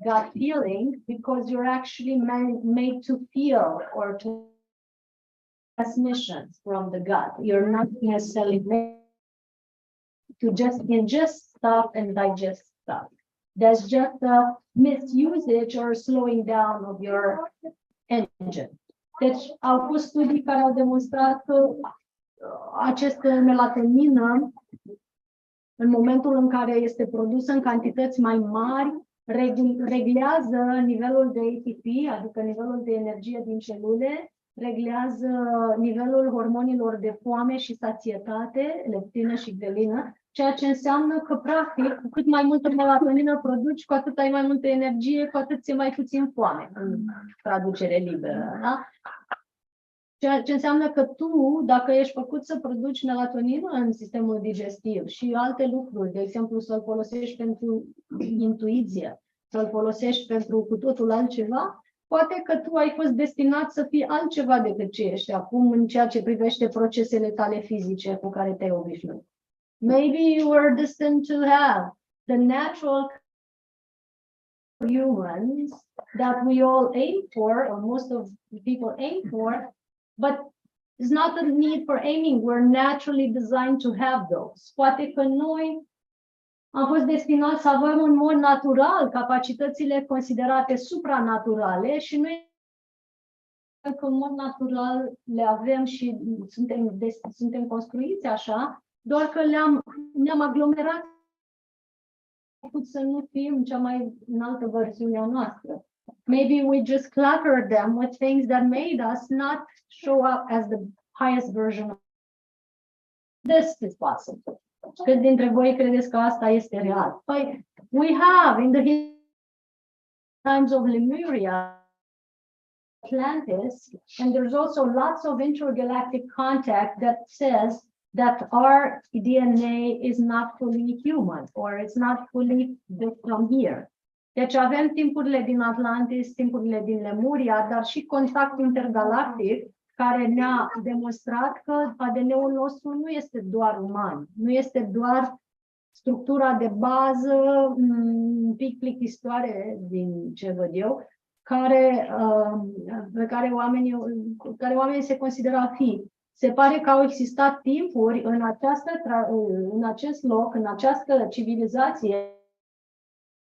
gut feeling because you're actually made to feel or to transmissions from the gut. You're not necessarily made to just ingest stuff and digest stuff. There's just a misusage or slowing down of your engine. Deci au fost studii care au demonstrat că această melatonină, în momentul în care este produsă în cantități mai mari, reglează nivelul de ATP, adică nivelul de energie din celule, reglează nivelul hormonilor de foame și sațietate, leptină și grelină, ceea ce înseamnă că, practic, cu cât mai multă melatonină produci, cu atât ai mai multă energie, cu atât ți-e mai puțin foame, în traducere liberă. Da? Ceea ce înseamnă că tu, dacă ești făcut să produci melatonină în sistemul digestiv și alte lucruri, de exemplu să-l folosești pentru intuiție, să-l folosești pentru cu totul altceva, poate că tu ai fost destinat să fii altceva decât ce ești acum în ceea ce privește procesele tale fizice cu care te-ai obișnuit. Maybe you were destined to have the natural humans that we all aim for, or most of the people aim for, but it's not a need for aiming. We're naturally designed to have those. Poate că noi am fost destinați să avem în mod natural capacitățile considerate supranaturale și noi că în mod natural le avem și suntem construiți așa, doar că ne-am aglomerat să nu fim cea mai înaltă versiune a noastră. Maybe we just cluttered them with things that made us not show up as the highest version of this is possible. Cât dintre voi credeți că asta este real? Păi, we have in the times of Lemuria, Atlantis, and there's also lots of intergalactic contact that says that our DNA is not fully human or it's not fully from here. Deci avem timpurile din Atlantis, timpurile din Lemuria, dar și contact intergalactic care ne-a demonstrat că ADN-ul nostru nu este doar uman, nu este doar structura de bază un pic plictisitoare din ce văd eu, pe care oamenii se consideră a fi. Se pare că au existat timpuri în acest loc, în această civilizație,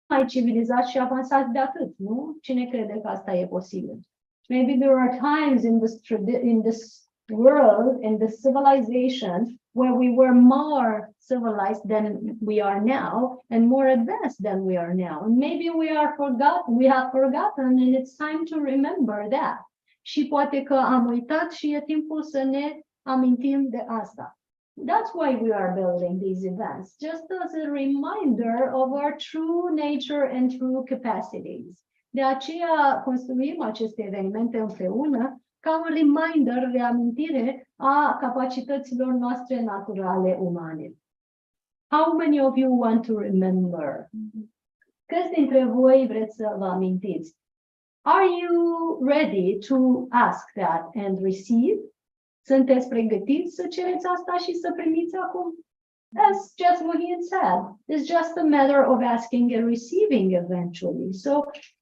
mai civilizați și avansați de atât, nu? Cine crede că asta e posibil? Maybe there are times in this world, in this civilization, where we were more civilized than we are now, and more advanced than we are now. And maybe we have forgotten, and it's time to remember that. Și poate că am uitat și e timpul să ne amintim de asta. That's why we are building these events, just as a reminder of our true nature and true capacities. De aceea construim aceste evenimente împreună ca un reminder, reamintire a capacităților noastre naturale umane. How many of you want to remember? Câți dintre voi vreți să vă amintiți? Are you ready to ask that and receive? Sunteți pregătiți să cereți asta și să primiți acum? That's just what he had said. It's just a matter of asking and receiving eventually. So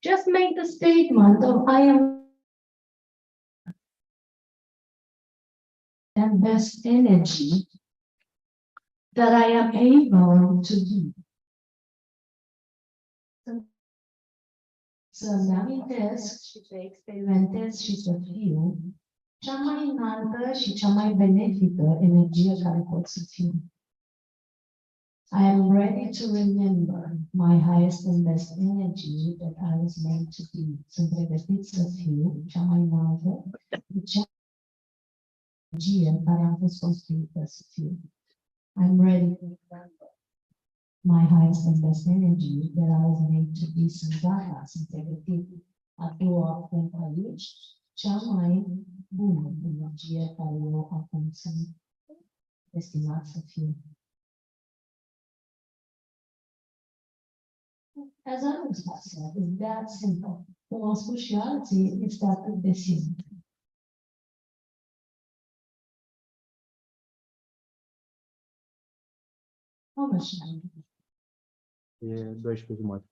just make the statement of I am And best energy that I am able to do. să-mi amintesc și să experimentez și să fiu cea mai înaltă și cea mai benefică energie care pot să fiu. I am ready to remember my highest and best energy that I was made to be. Sunt pregătit să fiu cea mai înaltă, cea energie care am fost construită să fiu. I'm ready to remember my highest and best energy that I was made to be. Sunt gata, sunt pregătit a doua pentru aici, cea mai bună energie care eu acum sunt destinat să fiu. As others have said, it's that simple. Cum au spus și alții, este atât de simplu. How much time? E 12:30.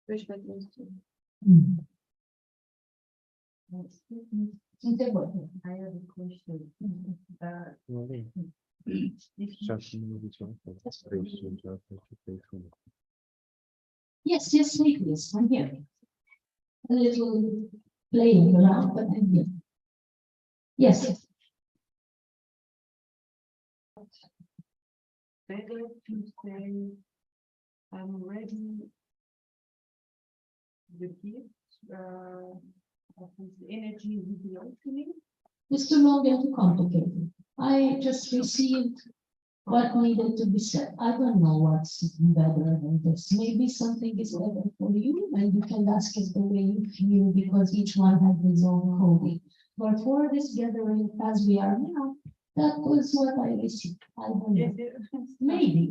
12:30. Întrebări. I have a question. Yes, yes, I'm here. A little playing around, but I'm here. Yes. Better to say, I'm ready. The gift of this energy revealed to me. It's too long and too complicated. I just received what needed to be said. I don't know what's better than this. Maybe something is better for you, and you can ask it the way you feel, because each one has his own coding. But for this gathering, as we are now, that was what I received. I don't know. Maybe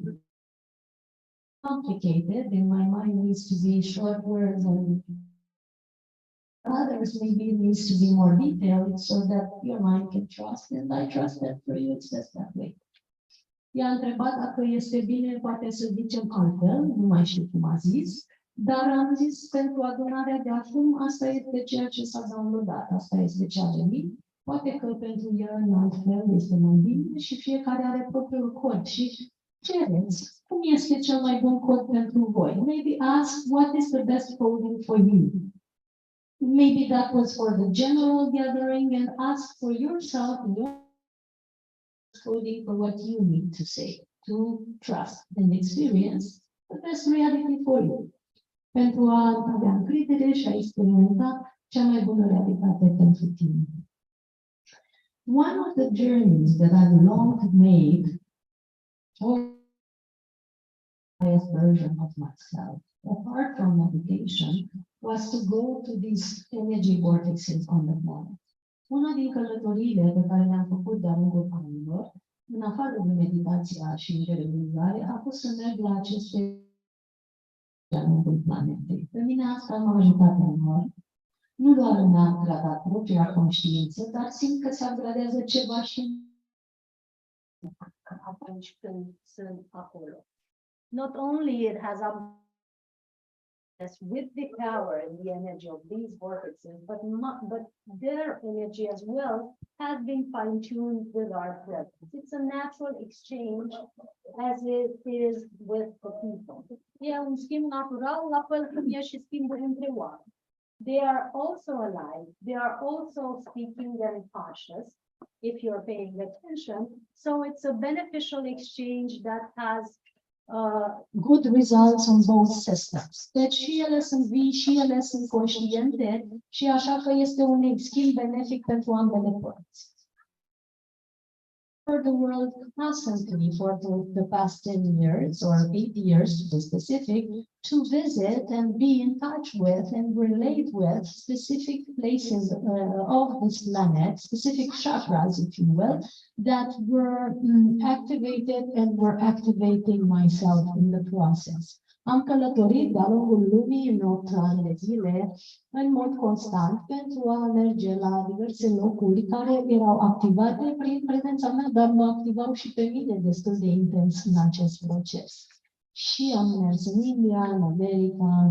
complicated in my mind needs to be short words, and others maybe it needs to be more detailed so that your mind can trust, and I trust that for you it's just that way. I-a întrebat dacă este bine, poate să zicem altfel, nu mai știu cum a zis, dar am zis pentru adunarea de acum, asta este ceea ce s-a downloadat, asta este ce a venit. Poate că pentru el în altfel este mai bine și fiecare are propriul cod și cereți cum este cel mai bun cod pentru voi. Maybe ask what is the best coding for you. Maybe that was for the general gathering, and ask for yourself your coding for what you need to say, to trust and experience the best reality for you. Pentru a avea încredere și a experimenta cea mai bună realitate pentru tine. One of the journeys that I long to make toward the highest version of myself, apart from meditation, was to go to these energy vortexes on the planet. Una din călătoriile pe care le-am făcut de-a lungul anilor, în afară de meditația și interiorizare, a fost să merg la aceste de-a lungul planetei. Pe mine asta m-a ajutat enorm. Nu doar mi-a gradat propria conștiință, dar simt că se upgradează ceva și atunci când sunt acolo. Not only it has with the power and the energy of these vortexes, but their energy as well has been fine-tuned with our presence. It's a natural exchange as it is with the people. E un schimb natural, la fel cum e și schimbul între oameni. They are also alive. They are also speaking and conscious, if you're paying attention. So it's a beneficial exchange that has good results on both systems. Deci și ele sunt vii, și ele sunt conștiente, și așa că este un schimb benefic pentru ambele părți. For the world constantly for the past 10 years or 8 years to be specific, to visit and be in touch with and relate with specific places of this planet, specific chakras, if you will, that were activated and were activating myself in the process. Am călătorit de-a lungul lumii în 8 ani de zile, în mod constant, pentru a merge la diverse locuri care erau activate prin prezența mea, dar mă activau și pe mine destul de intens în acest proces. Și am mers în India, în America,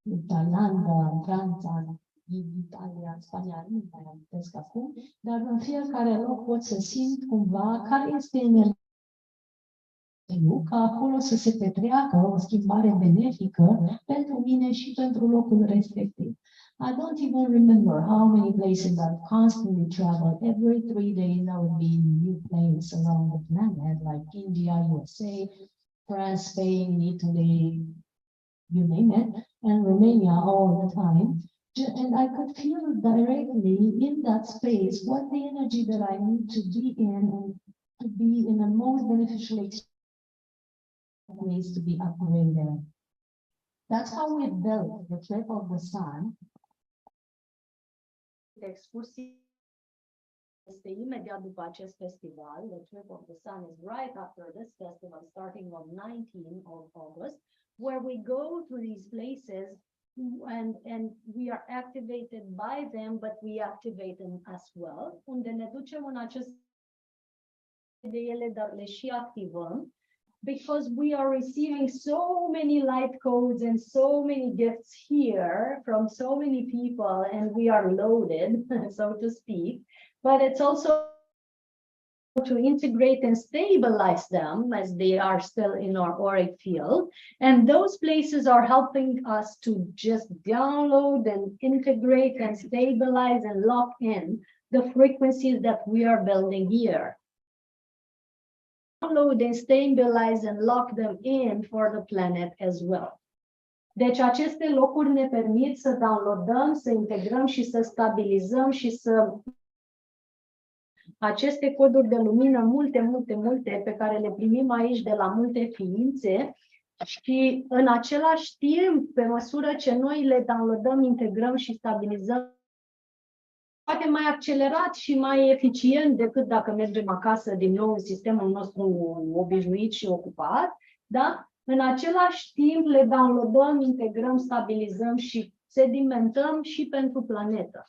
în Thailanda, în Franța, în Italia, în Spania, nu mai amintesc acum, dar în fiecare loc pot să simt cumva care este energia ca acolo să se petreacă o schimbare benefică pentru mine și pentru locul respectiv. I don't even remember how many places I've constantly traveled. Every 3 days I would be in a new place around the planet, like India, USA, France, Spain, Italy, you name it, and Romania all the time. And I could feel directly in that space what the energy that I need to be in and to be in the most beneficial ways to be operating. That's how we built the trip of the sun. De excursii este imediat după acest festival. The Trip of the Sun is right after this festival, starting on 19th of August, where we go to these places and we are activated by them, but we activate them as well. Unde ne ducem în acest de ele, dar le și activăm. Because we are receiving so many light codes and so many gifts here from so many people, and we are loaded, so to speak. But it's also to integrate and stabilize them as they are still in our auric field. And those places are helping us to just download and integrate and stabilize and lock in the frequencies that we are building here. Download and stabilize and lock them in for the planet as well. Deci aceste locuri ne permit să downloadăm, să integrăm și să stabilizăm și să aceste coduri de lumină, multe pe care le primim aici de la multe ființe și în același timp, pe măsură ce noi le downloadăm, integrăm și stabilizăm, poate mai accelerat și mai eficient decât dacă mergem acasă din nou în sistemul nostru obișnuit și ocupat, da? În același timp le downloadăm, integrăm, stabilizăm și sedimentăm și pentru planetă.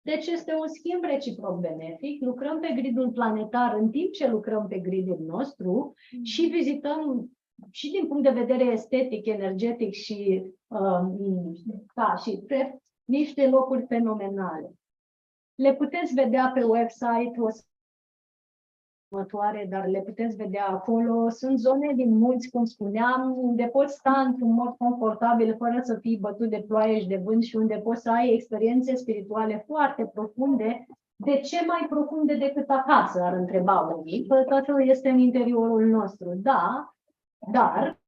Deci este un schimb reciproc benefic, lucrăm pe gridul planetar în timp ce lucrăm pe gridul nostru și vizităm și din punct de vedere estetic, energetic și, niște locuri fenomenale. Le puteți vedea pe website următoare, dar le puteți vedea acolo. Sunt zone din munți, cum spuneam, unde poți sta într-un mod confortabil, fără să fii bătut de ploaie și de vânt și unde poți să ai experiențe spirituale foarte profunde. De ce mai profunde decât acasă, ar întreba unii, că totul este în interiorul nostru. Da, dar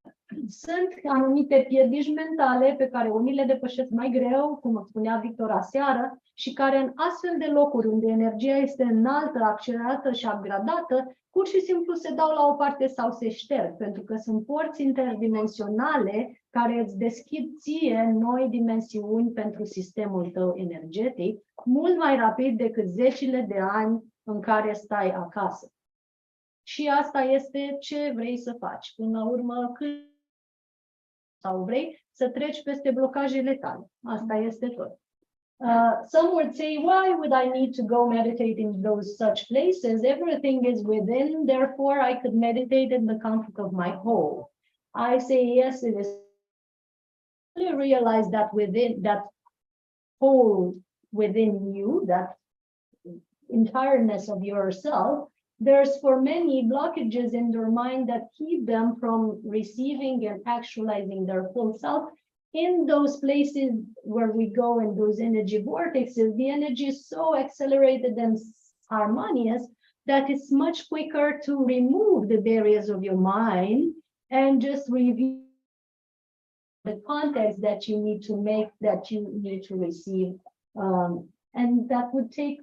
sunt anumite piedici mentale pe care unii le depășesc mai greu, cum spunea Victor aseară, și care în astfel de locuri unde energia este înaltă, accelerată și upgradată, pur și simplu se dau la o parte sau se șterg, pentru că sunt porți interdimensionale care îți deschid ție noi dimensiuni pentru sistemul tău energetic, mult mai rapid decât zecile de ani în care stai acasă. Și asta este ce vrei să faci. Până la urmă, când sau vrei să treci peste blocajele tale. Asta este tot. Some would say, why would I need to go meditate in those such places? Everything is within, therefore I could meditate in the comfort of my home. I say, yes, it is. You realize that within that whole within you, that entireness of yourself, there's for many blockages in their mind that keep them from receiving and actualizing their full self. In those places where we go in those energy vortexes, the energy is so accelerated and harmonious that it's much quicker to remove the barriers of your mind and just review the context that you need to make, that you need to receive. And that would take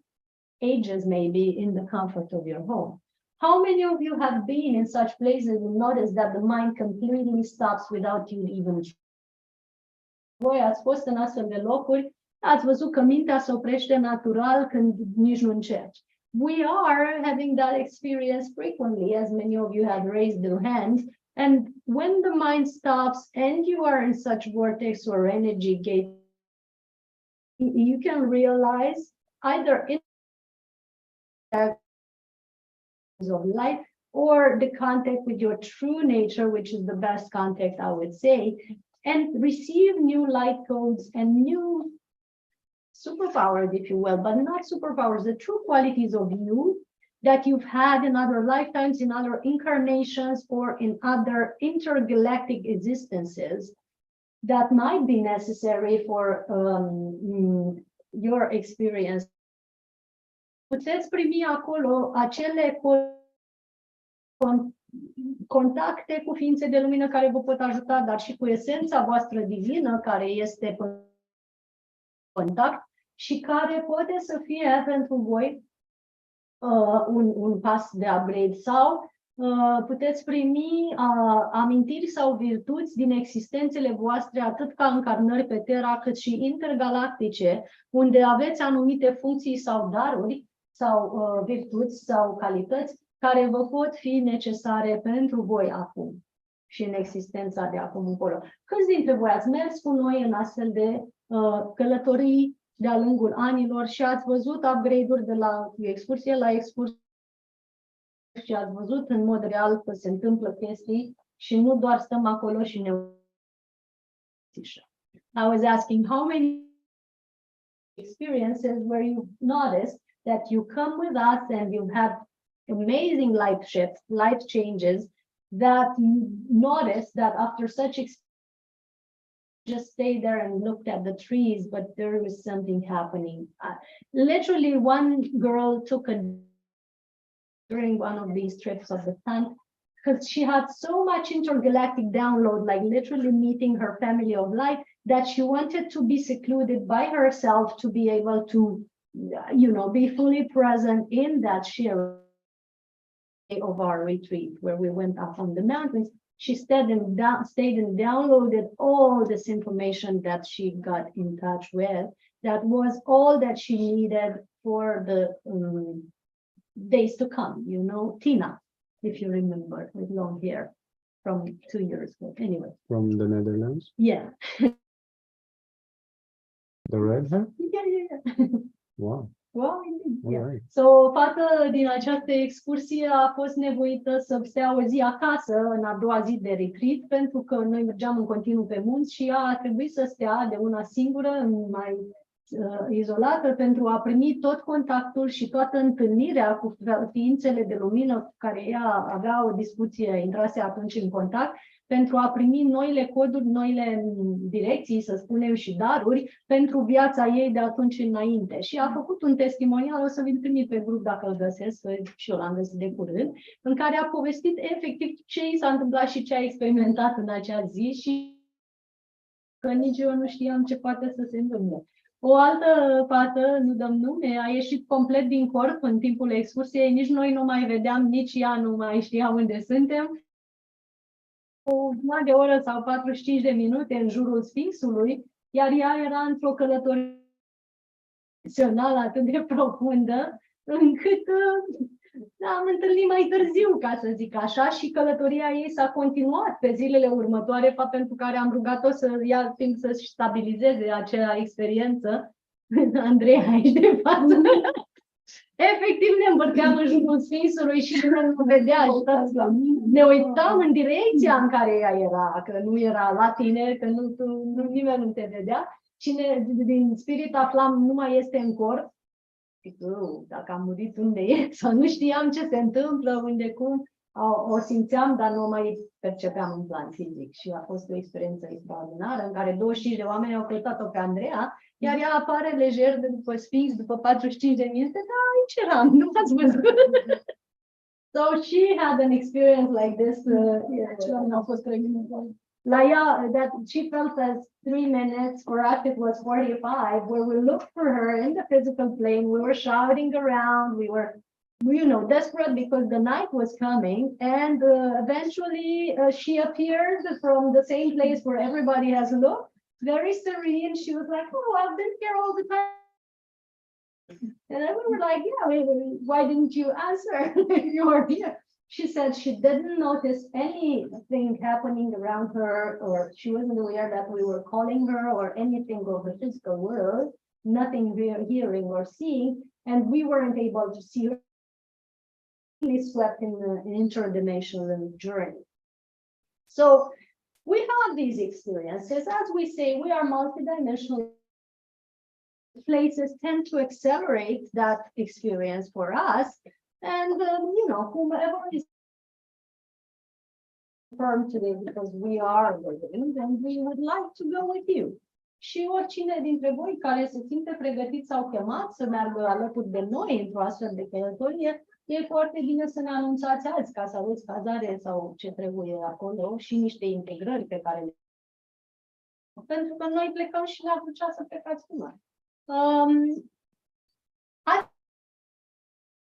ages maybe in the comfort of your home. How many of you have been in such places and noticed that the mind completely stops without you even? Voi ați fost în astfel de locuri, ați văzut că mintea se oprește natural când nici nu încerci. We are having that experience frequently, as many of you have raised their hands. And when the mind stops and you are in such vortex or energy gate, you can realize either in of light or the contact with your true nature, which is the best contact, I would say, and receive new light codes and new superpowers, if you will, but not superpowers, the true qualities of you that you've had in other lifetimes, in other incarnations, or in other intergalactic existences that might be necessary for your experience. Puteți primi acolo acele contacte cu ființe de lumină care vă pot ajuta, dar și cu esența voastră divină care este contact și care poate să fie pentru voi un pas de upgrade sau puteți primi amintiri sau virtuți din existențele voastre, atât ca încarnări pe Terra, cât și intergalactice, unde aveți anumite funcții sau daruri sau virtuți sau calități care vă pot fi necesare pentru voi acum și în existența de acum încolo. Câți dintre voi ați mers cu noi în astfel de călătorii de-a lungul anilor și ați văzut upgrade-uri de la excursie la excursie și ați văzut în mod real că se întâmplă chestii și nu doar stăm acolo și ne I was asking how many experiences where you noticed that you come with us and you have amazing life shifts, life changes that you notice that after such experience just stay there and looked at the trees, but there was something happening. Literally, one girl took during one of these trips of the sun, because she had so much intergalactic download, like literally meeting her family of light, that she wanted to be secluded by herself to be able to, be fully present in that share of our retreat where we went up on the mountains. She stayed and downloaded all this information that she got in touch with. That was all that she needed for the days to come. Tina, if you remember, with long hair from 2 years ago. Anyway. From the Netherlands? Yeah. The red hair? Yeah. Wow. Wow, indeed. Yeah. Right. So, o fată din această excursie a fost nevoită să stea o zi acasă în a doua zi de retreat, pentru că noi mergeam în continuu pe munți și ea a trebuit să stea de una singură, mai izolată, pentru a primi tot contactul și toată întâlnirea cu ființele de lumină cu care ea avea o discuție, intrase atunci în contact, pentru a primi noile coduri, noile direcții, să spunem, și daruri pentru viața ei de atunci înainte. Și a făcut un testimonial, o să vi-l trimit pe grup dacă îl găsesc, că și eu l-am găsit de curând, în care a povestit efectiv ce i s-a întâmplat și ce a experimentat în acea zi și că nici eu nu știam ce poate să se întâmple. O altă fată, nu dăm nume, a ieșit complet din corp în timpul excursiei, nici noi nu mai vedeam, nici ea nu mai știa unde suntem. O jumătate de oră sau 45 de minute în jurul Sfinxului, iar ea era într-o călătorie emoțională atât de profundă, încât am întâlnit mai târziu, ca să zic așa, și călătoria ei s-a continuat pe zilele următoare, fapt pentru care am rugat-o să ia timp să-și stabilizeze acea experiență. Andreea, aici de față. Efectiv ne îmbărteam în jurul Sfinxului și nu vedea, ne uitam în direcția în care ea era, că nu era la tine, că nimeni nu te vedea, și din spirit aflam, nu mai este în corp, dacă am murit, unde e, sau nu știam ce se întâmplă, unde, cum, o simțeam, dar nu mai percepeam în plan fizic și a fost o experiență extraordinară în care 25 de oameni au căutat-o pe Andreea, iar ea apare lejer de după Sphinx, după 45 de minute, da, aici eram, nu ați văzut. So she had an experience like this, la ea, that she felt as 3 minutes, for us it was 45, where we looked for her in the physical plane, we were shouting around, we were desperate because the night was coming, and eventually she appeared from the same place where everybody has looked, very serene. She was like, oh, I've been here all the time. And then we were like, yeah, why didn't you answer if you were here? She said she didn't notice anything happening around her, or she wasn't aware that we were calling her or anything of the physical world, nothing we are hearing or seeing, and we weren't able to see her. Swept in an interdimensional journey. So we have these experiences. As we say, we are multidimensional. Places tend to accelerate that experience for us. And, you know, whomever is firm today because we are living and we would like to go with you. Și oricine dintre voi care se simte pregătit sau chemat să meargă alături de noi într-o astfel de călătorie, e foarte bine să ne anunțați azi ca să aveți cazare sau ce trebuie acolo și niște integrări pe care le... Pentru că noi plecăm și ne-ar plăcea să plecați cu noi.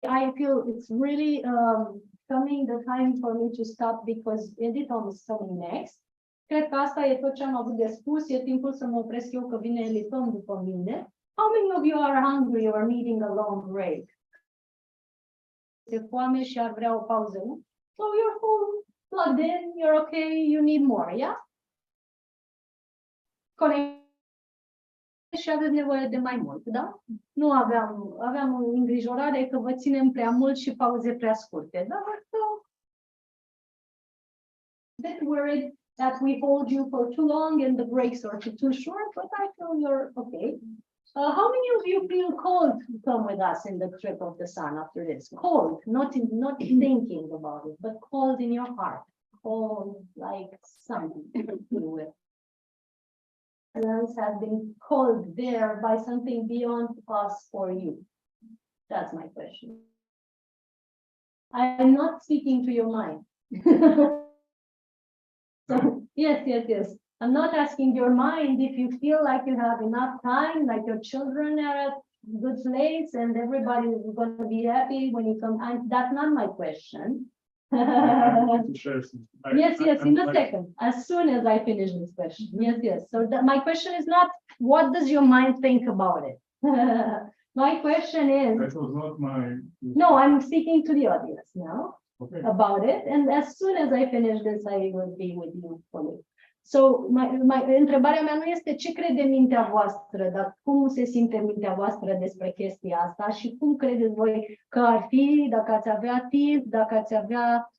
I feel it's really coming the time for me to stop because Editon is coming next. Cred că asta e tot ce am avut de spus. E timpul să mă opresc eu că vine Eliton după mine. How many of you are hungry or needing a long break? E foame și ar vrea o pauză, nu? So you're full, plugged in, you're okay, you need more, yeah? Și aveți nevoie de mai mult, da? Nu aveam o îngrijorare că vă ținem prea mult și pauze prea scurte, da? Bit worried that we hold you for too long and the breaks are too short, but I feel you're okay. How many of you feel cold to come with us in the trip of the sun after this? Cold, not thinking about it, but cold in your heart. Cold like something to do with. Have been called there by something beyond us or you? That's my question. I'm not speaking to your mind. So, yes. I'm not asking your mind if you feel like you have enough time, like your children are at a good place and everybody is going to be happy when you come. And that's not my question. Yes, in a second, as soon as I finish this question. Yes. So my question is not, what does your mind think about it? My question is, that was not my... No, I'm speaking to the audience now. Okay. About it, and as soon as I finish this, I will be with you fully. So, întrebarea mea nu este ce crede mintea voastră, dar cum se simte mintea voastră despre chestia asta și cum credeți voi că ar fi dacă ați avea timp, dacă ați avea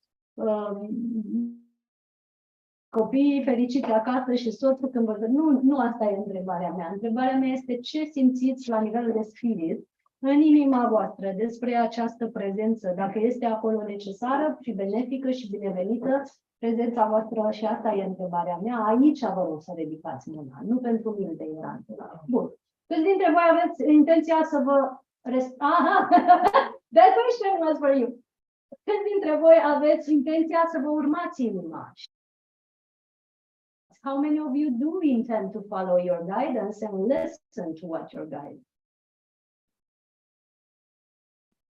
copii fericiți acasă și soțul când vă... Nu asta e întrebarea mea. Întrebarea mea este ce simțiți la nivel de spirit în inima voastră despre această prezență, dacă este acolo necesară și benefică și binevenită prezența voastră și asta e întrebarea mea. Aici vă rog să ridicați mâna, nu pentru mine de ignorant. Bun. Câți dintre voi aveți intenția să vă... Aha! That question was for you. Câți dintre voi aveți intenția să vă urmați inima? How many of you do intend to follow your guidance and listen to what your guide?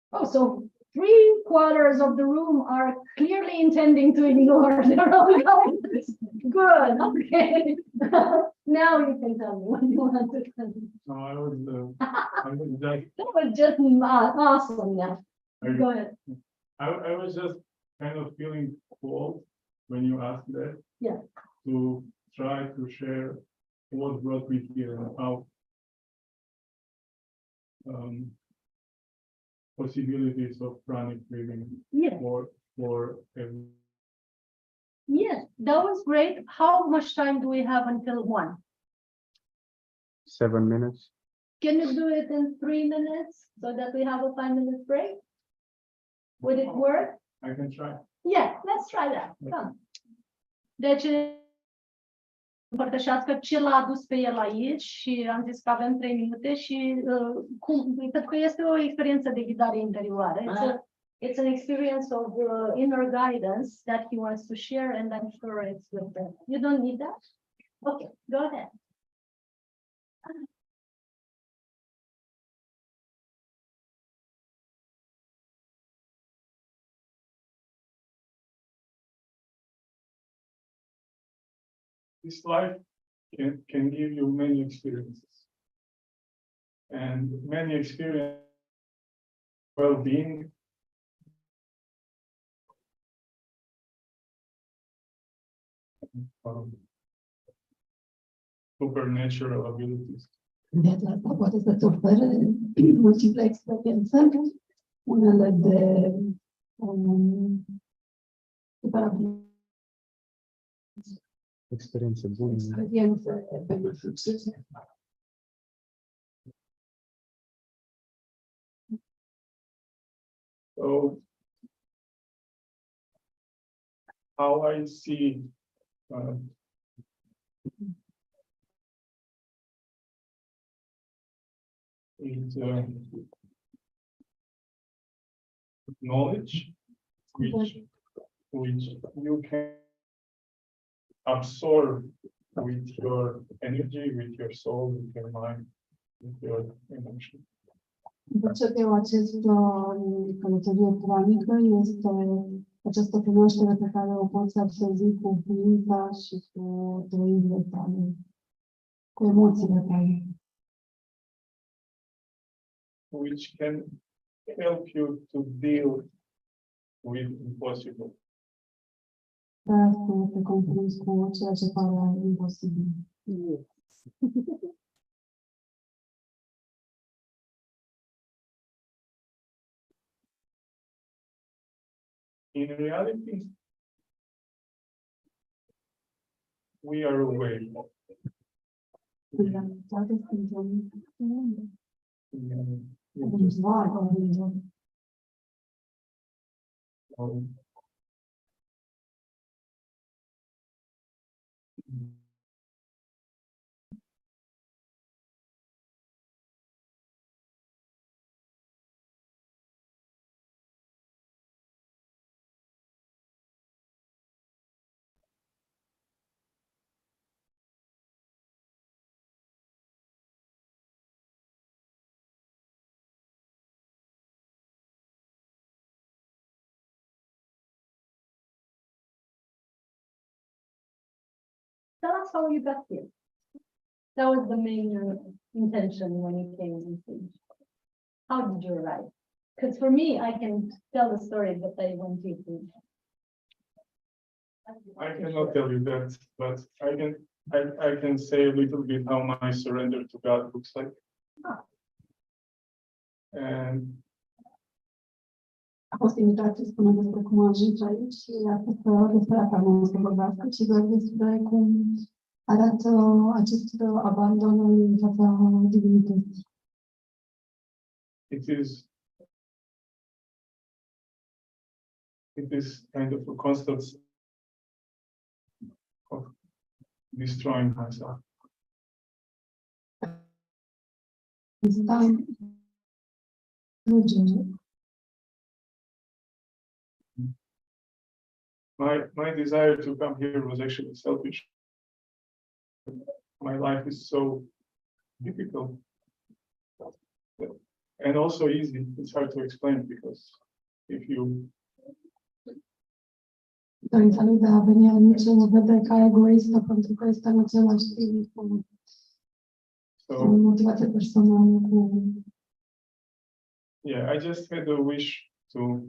Oh, so 3/4 of the room are clearly intending to ignore their own guidance. Good, okay. Now you can tell me what you want to tell me. No, I was just... That was just awesome now. Go ahead. I was just kind of feeling cold when you asked that. Yeah. To try to share what brought me here and how possibilities of pranic living for everyone. Yes, that was great. How much time do we have until 1? 7 minutes. Can you do it in 3 minutes so that we have a 5-minute break? Would it work? I can try. Yeah, let's try that. Come. Deci, împărtășească ce l-a adus pe el aici și am zis că avem 3 minute și cred că este o experiență de ghidare interioară. It's an experience of inner guidance that he wants to share and I'm sure it's good. You don't need that? Okay, go ahead. This life can give you many experiences. And many experiences, well-being, supernatural abilities. Viața asta poate să-ți ofere multiple experiențe, unele de Experiențe bune. experiențe benefice. So how I see it, knowledge which you can absorb with your energy, with your soul, with your mind, with your emotion. Percepeau călătorie pranică este această cunoaștere pe care o poți absorbi cu ființa și cu trăirile tale, cu emoțiile tale. Which can help you to deal with impossible. Să te confrunți cu ceea ce pare imposibil. In reality, we are aware. În realitate, suntem Tell us how you got here. That was the main intention when you came on stage. How did you arrive? Because for me, I can tell the story, but I want you to. I cannot tell you that, but I can say a little bit how my surrender to God looks like. And a fost invitat să spună despre cum a ajuns aici și a fost despre asta nu o să vorbească, ci doar despre cum arată acest abandon în fața divinității. it is kind of a constant of destroying myself. My desire to come here was actually selfish. My life is so difficult and also easy. It's hard to explain because if you Dorința lui de a veni aici o vede ca egoistă pentru că este în același timp o motivație personală cu... Yeah, I just had a wish to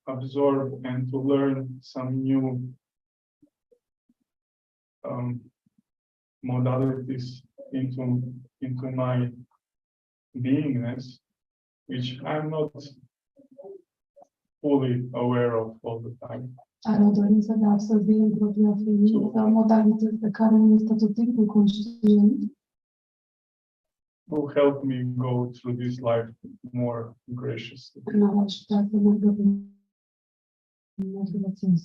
absorb and to learn some new modalities into my beingness, which I'm not fully aware of all the time. Are o dorință de a absorbi în propria ființă modalități pe care nu este tot timpul conștient. Who helped me go through this life more graciously. N-am ajutat să mergă prin motivațiuni.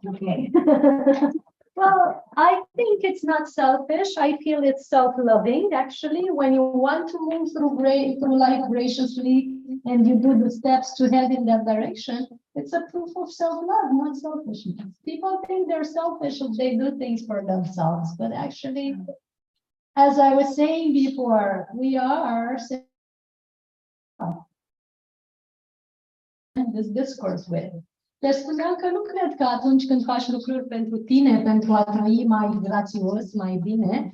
Okay. Well, I think it's not selfish. I feel it's self-loving, actually. When you want to move through life graciously and you do the steps to head in that direction, it's a proof of self-love, not selfishness. People think they're selfish if they do things for themselves, but actually, as I was saying before, we are this discourse with. Deci spuneam că nu cred că atunci când faci lucruri pentru tine, pentru a trăi mai grațios, mai bine,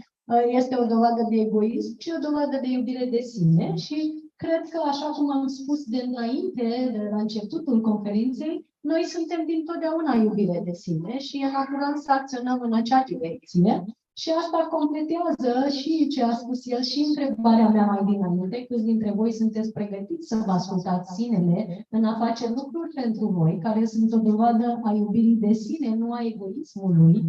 este o dovadă de egoism, ci o dovadă de iubire de sine. Și cred că, așa cum am spus de înainte, de la începutul conferinței, noi suntem dintotdeauna iubire de sine și e natural să acționăm în acea direcție. Și asta completează și ce a spus el și întrebarea mea mai dinainte, câți dintre voi sunteți pregătiți să vă ascultați sinele în a face lucruri pentru voi, care sunt o dovadă a iubirii de sine, nu a egoismului,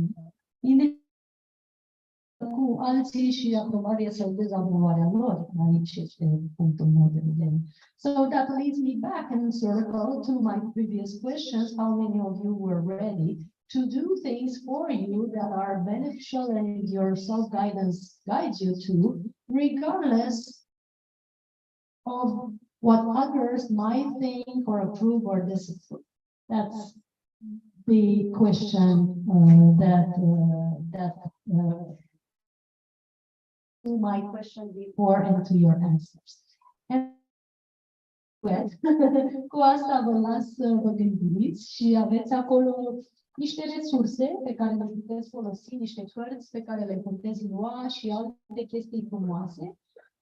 cu alții și aprobarea sau dezaprobarea lor. Aici este punctul meu de vedere. So that leads me back in circle to my previous questions. How many of you were ready to do things for you that are beneficial and your self-guidance guides you to, regardless of what others might think or approve or disapprove? That's the question to my question before and to your answers. And cu asta vă las să vă gândiți și aveți acolo niște resurse pe care le puteți folosi, niște cărți pe care le puteți lua și alte chestii frumoase.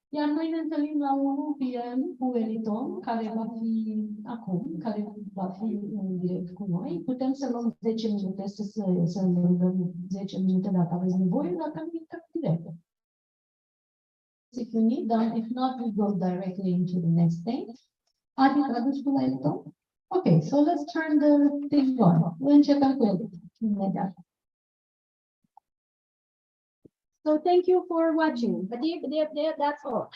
Iar noi ne întâlnim la 1 p.m. cu Eliton, care va fi acum, care va fi în direct cu noi. Putem să luăm 10 minute, să dăm 10 minute dacă aveți nevoie, dacă nu intrăm direct. If you need them, if not, we go directly into the next thing. Adi, tradus cu la Eliton? Okay, so let's turn the thing on. Începem cu Eliton imediat. So thank you for watching. That's all.